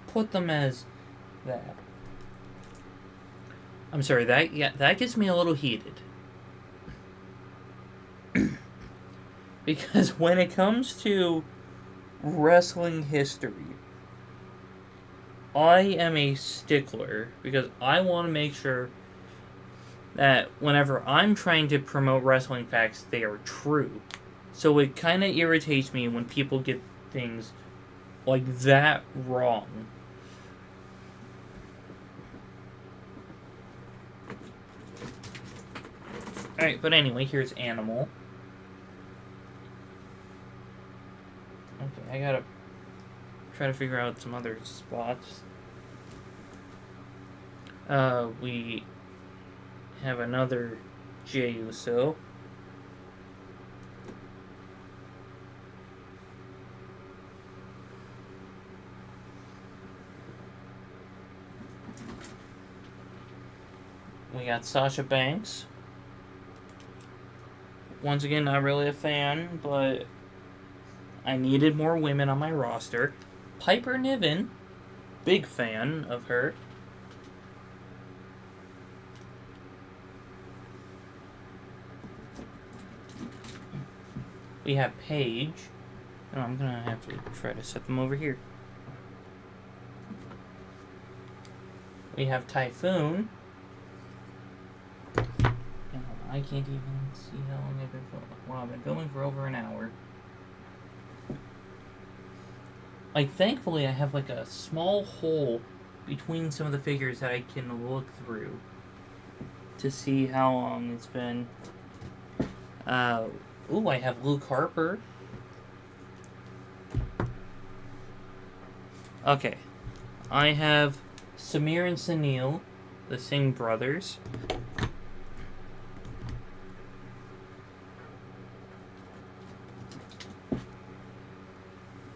put them as that. I'm sorry, that gets me a little heated. Because when it comes to wrestling history, I am a stickler because I want to make sure that whenever I'm trying to promote wrestling facts, they are true. So it kind of irritates me when people get things like that wrong. Alright, but anyway, here's Animal. Okay, I gotta try to figure out some other spots. We have another Jey Uso. We got Sasha Banks. Once again, not really a fan, but I needed more women on my roster. Piper Niven, big fan of her. We have Paige. Oh, I'm gonna have to try to set them over here. We have Typhoon. I can't even see how long I've been filming. Wow, I've been filming for over an hour. Like, thankfully, I have, like, a small hole between some of the figures that I can look through to see how long it's been. Ooh, I have Luke Harper. Okay. I have Samir and Sunil, the Singh brothers.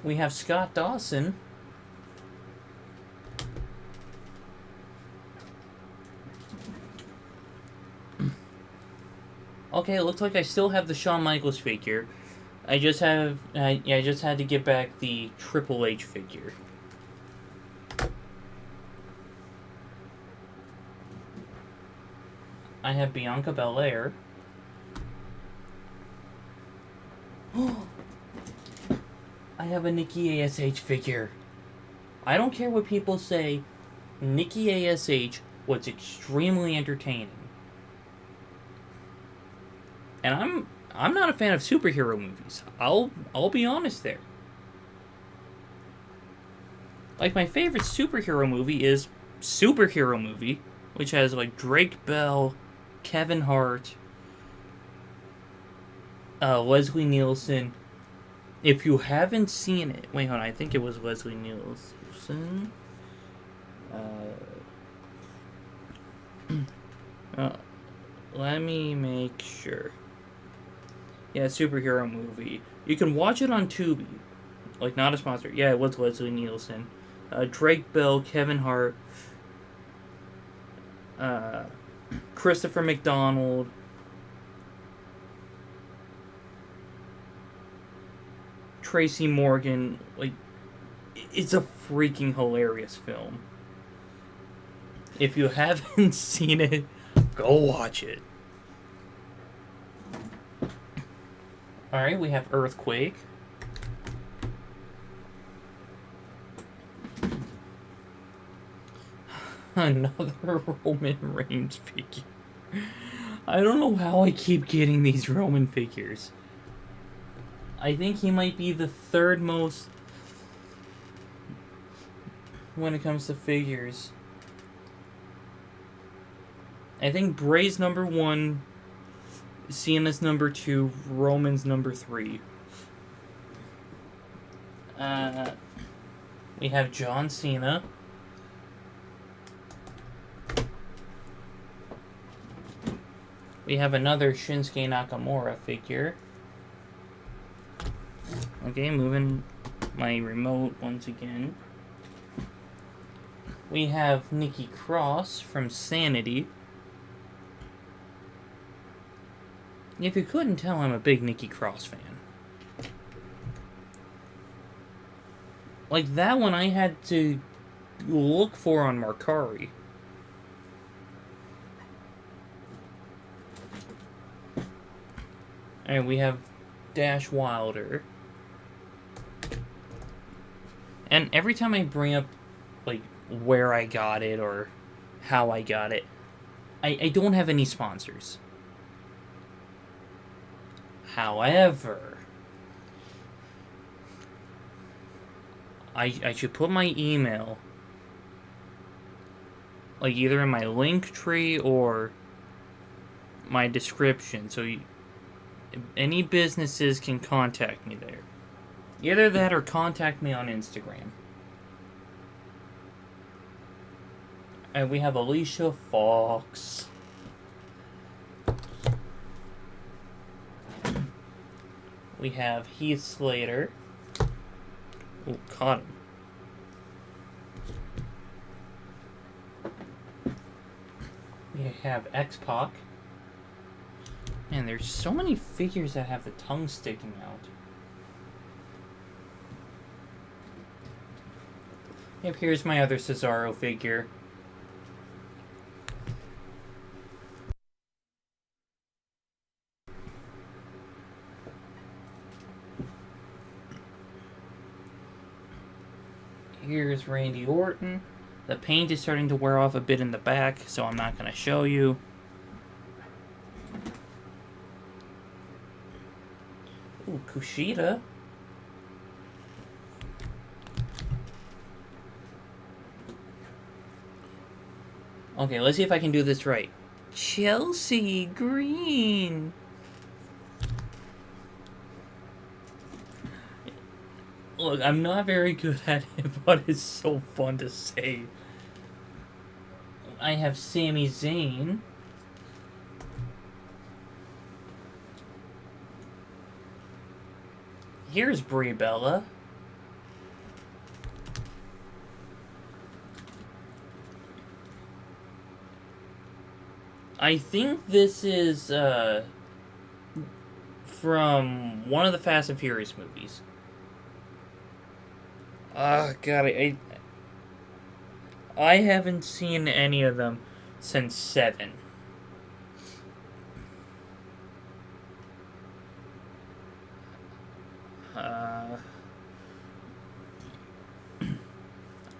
We have Scott Dawson. Okay, it looks like I still have the Shawn Michaels figure. I just have, I just had to get back the Triple H figure. I have Bianca Belair. I have a Nikki ASH figure. I don't care what people say. Nikki ASH was extremely entertaining. And I'm not a fan of superhero movies. I'll be honest there. Like, my favorite superhero movie is Superhero Movie, which has like Drake Bell, Kevin Hart, Leslie Nielsen. If you haven't seen it, wait, hold on, I think it was Leslie Nielsen. Let me make sure. Yeah, Superhero Movie. You can watch it on Tubi. Like, not a sponsor. Yeah, it was Leslie Nielsen. Drake Bell, Kevin Hart, Christopher McDonald, Tracy Morgan. Like, it's a freaking hilarious film. If you haven't seen it, go watch it. Alright, we have Earthquake. Another Roman Reigns figure. I don't know how I keep getting these Roman figures. I think he might be the third most when it comes to figures. I think Bray's number 1, Cena's number 2, Roman's number 3. We have John Cena. We have another Shinsuke Nakamura figure. Okay, moving my remote once again. We have Nikki Cross from Sanity. If you couldn't tell, I'm a big Nikki Cross fan. Like, that one I had to look for on Mercari. And we have Dash Wilder. And every time I bring up, like, where I got it or how I got it, I don't have any sponsors. However, I should put my email, like, either in my link tree or my description, so any businesses can contact me there. Either that or contact me on Instagram. And we have Alicia Fox. We have Heath Slater. Oh, caught him. We have X-Pac. Man, there's so many figures that have the tongue sticking out. Yep, here's my other Cesaro figure. Here's Randy Orton. The paint is starting to wear off a bit in the back, so I'm not going to show you. Ooh, Kushida. Okay, let's see if I can do this right. Chelsea Green. Look, I'm not very good at it, but it's so fun to say. I have Sami Zayn. Here's Brie Bella. I think this is from one of the Fast and Furious movies. God, I haven't seen any of them since 7.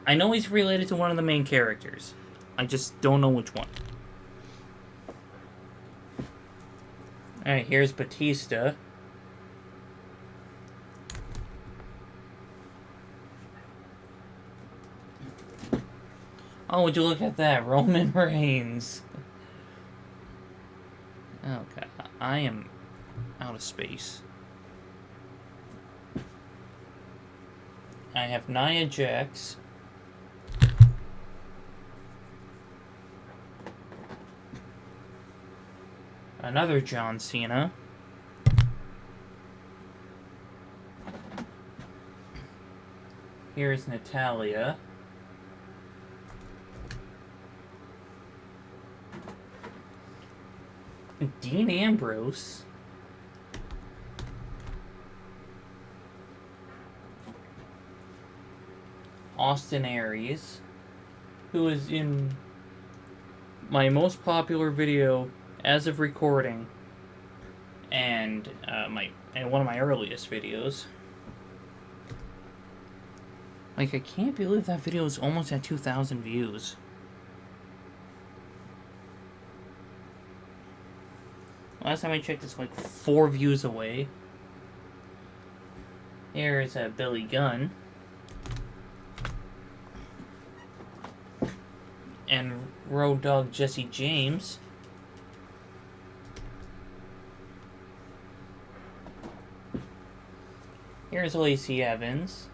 I know he's related to one of the main characters. I just don't know which one. Alright, here's Batista. Oh, would you look at that? Roman Reigns. Okay, I am out of space. I have Nia Jax. Another John Cena. Here's Natalia. Dean Ambrose. Austin Aries, who is in my most popular video as of recording, and one of my earliest videos. Like, I can't believe that video is almost at 2,000 views. Last time I checked, it's like 4 views away. Here's Billy Gunn. And Road Dogg Jesse James. Here's Lacey Evans.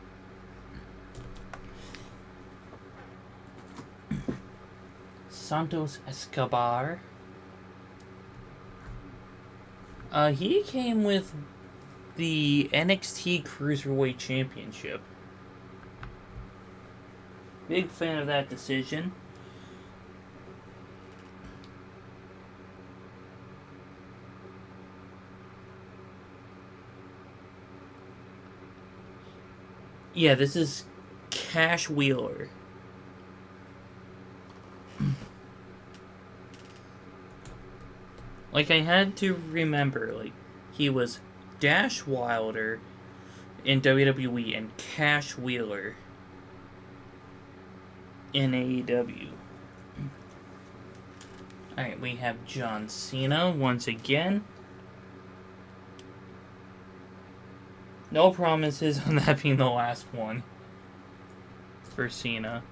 Santos Escobar. He came with the NXT Cruiserweight Championship. Big fan of that decision. Yeah, this is Cash Wheeler. Like, I had to remember, like, he was Dash Wilder in WWE and Cash Wheeler in AEW. Alright, we have John Cena once again. No promises on that being the last one for Cena.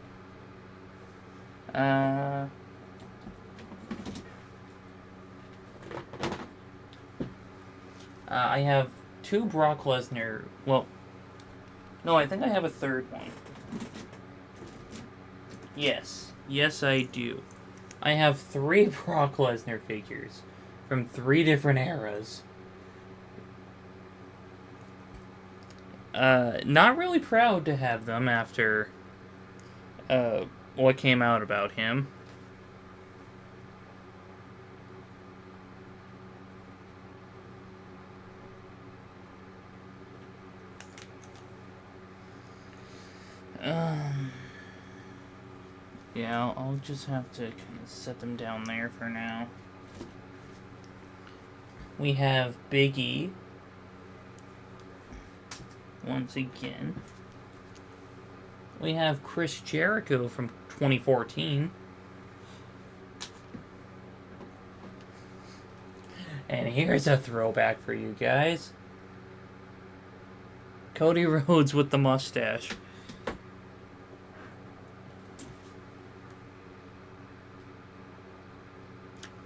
I have 2 Brock Lesnar. Well, no, I think I have a third one. Yes. Yes, I do. I have 3 Brock Lesnar figures from 3 different eras. Not really proud to have them after what came out about him. Yeah, I'll just have to kind of set them down there for now. We have Big E. Once again. We have Chris Jericho from 2014. And here's a throwback for you guys. Cody Rhodes with the mustache.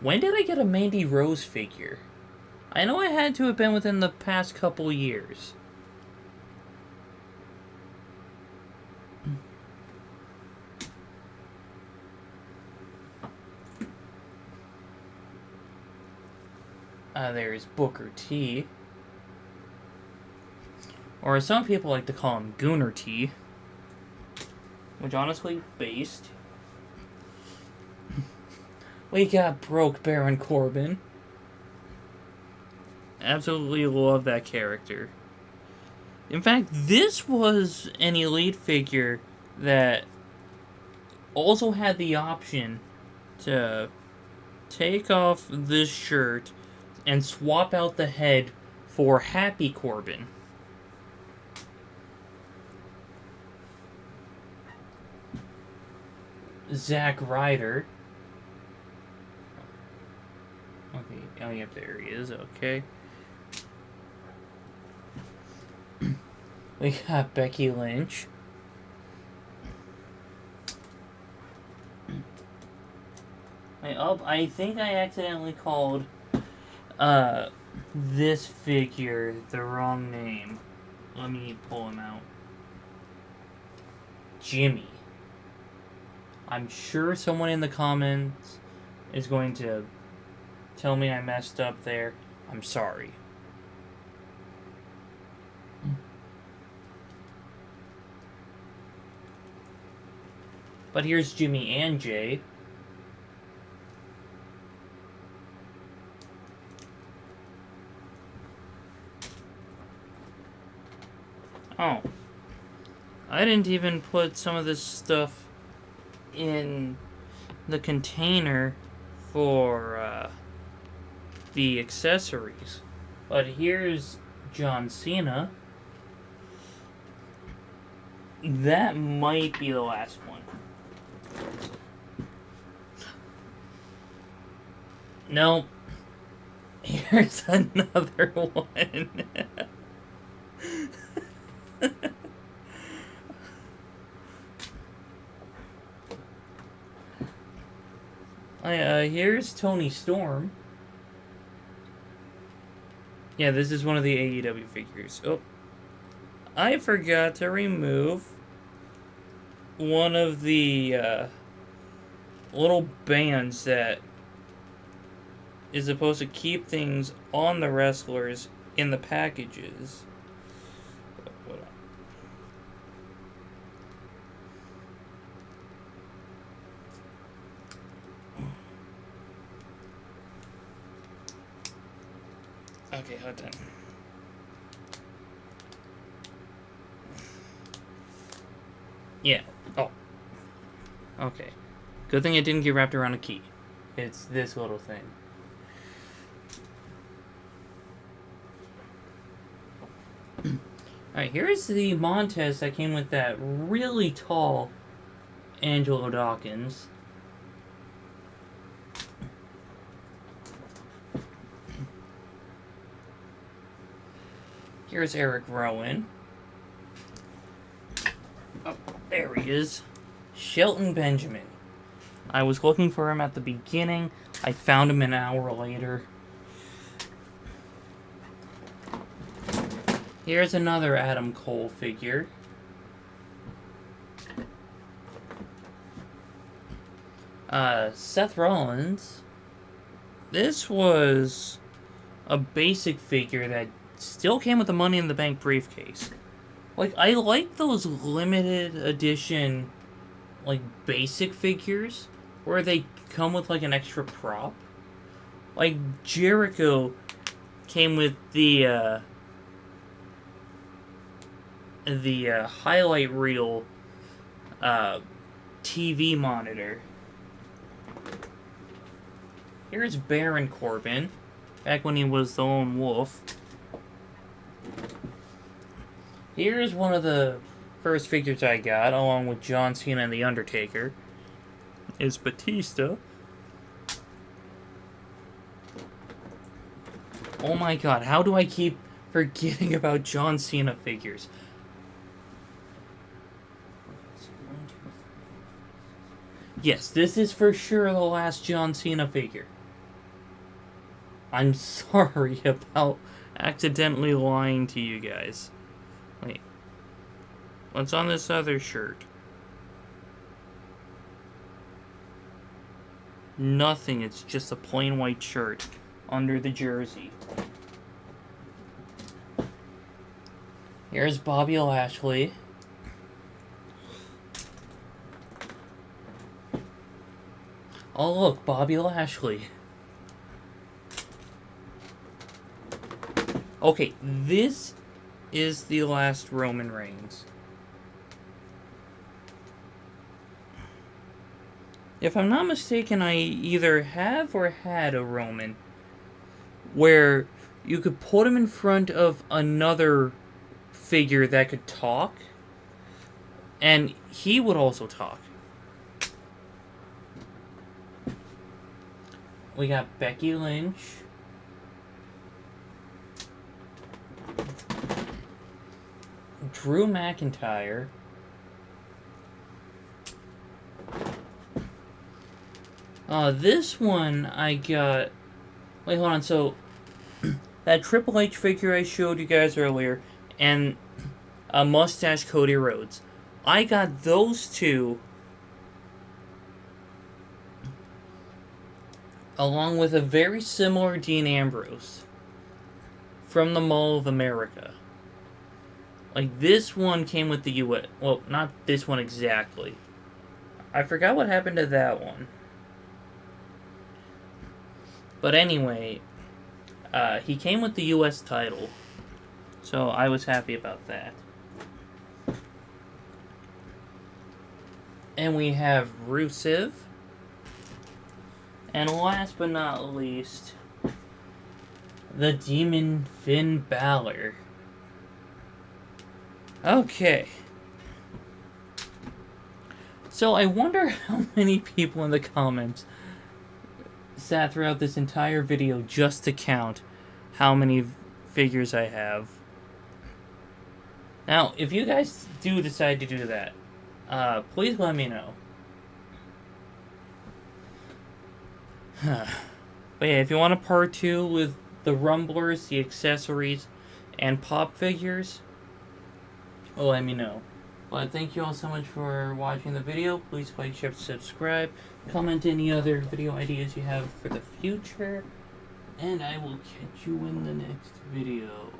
When did I get a Mandy Rose figure? I know it had to have been within the past couple years. There's Booker T. Or as some people like to call him, Gooner T. Which honestly, based. We got Broke Baron Corbin. Absolutely love that character. In fact, this was an Elite figure that also had the option to take off this shirt and swap out the head for Happy Corbin. Zack Ryder. Okay, oh yep, there he is, okay. We got Becky Lynch. I think I accidentally called this figure the wrong name. Let me pull him out. Jimmy. I'm sure someone in the comments is going to tell me I messed up there. I'm sorry. But here's Jimmy and Jay. Oh. I didn't even put some of this stuff in the container for the accessories. But here's John Cena. That might be the last one. Nope. Here's another one. Here's Tony Storm. Yeah, this is one of the AEW figures. Oh. I forgot to remove one of the little bands that is supposed to keep things on the wrestlers in the packages. Okay, hold on. Yeah. Oh. Okay. Good thing it didn't get wrapped around a key. It's this little thing. Alright, here's the Montez that came with that really tall Angelo Dawkins. Here's Eric Rowan. Oh, there he is. Shelton Benjamin. I was looking for him at the beginning. I found him an hour later. Here's another Adam Cole figure. Seth Rollins. This was a basic figure that still came with the Money in the Bank briefcase. Like, I like those limited edition, like, basic figures where they come with, like, an extra prop. Like, Jericho came with the highlight reel TV monitor. Here's Baron Corbin, back when he was the lone wolf. Here's one of the first figures I got, along with John Cena and The Undertaker, is Batista. Oh my god, how do I keep forgetting about John Cena figures? Yes, this is for sure the last John Cena figure. I'm sorry about accidentally lying to you guys. Wait. What's on this other shirt? Nothing, it's just a plain white shirt under the jersey. Here's Bobby Lashley. Oh look, Bobby Lashley. Okay, this is the last Roman Reigns. If I'm not mistaken, I either have or had a Roman where you could put him in front of another figure that could talk, and he would also talk. We got Becky Lynch. Drew McIntyre. This one I got... Wait, hold on. So, that Triple H figure I showed you guys earlier, and a mustache Cody Rhodes. I got those two along with a very similar Dean Ambrose from the Mall of America. Like, this one came with the US... Well, not this one exactly. I forgot what happened to that one. But anyway, he came with the US title. So I was happy about that. And we have Rusev. And last but not least, the Demon Finn Balor. Okay. So I wonder how many people in the comments sat throughout this entire video just to count how many figures I have. Now, if you guys do decide to do that, please let me know. But yeah, if you want a part 2 with the Rumblers, the accessories, and pop figures, let me know. But thank you all so much for watching the video. Please like, share, subscribe, comment any other video ideas you have for the future, and I will catch you in the next video.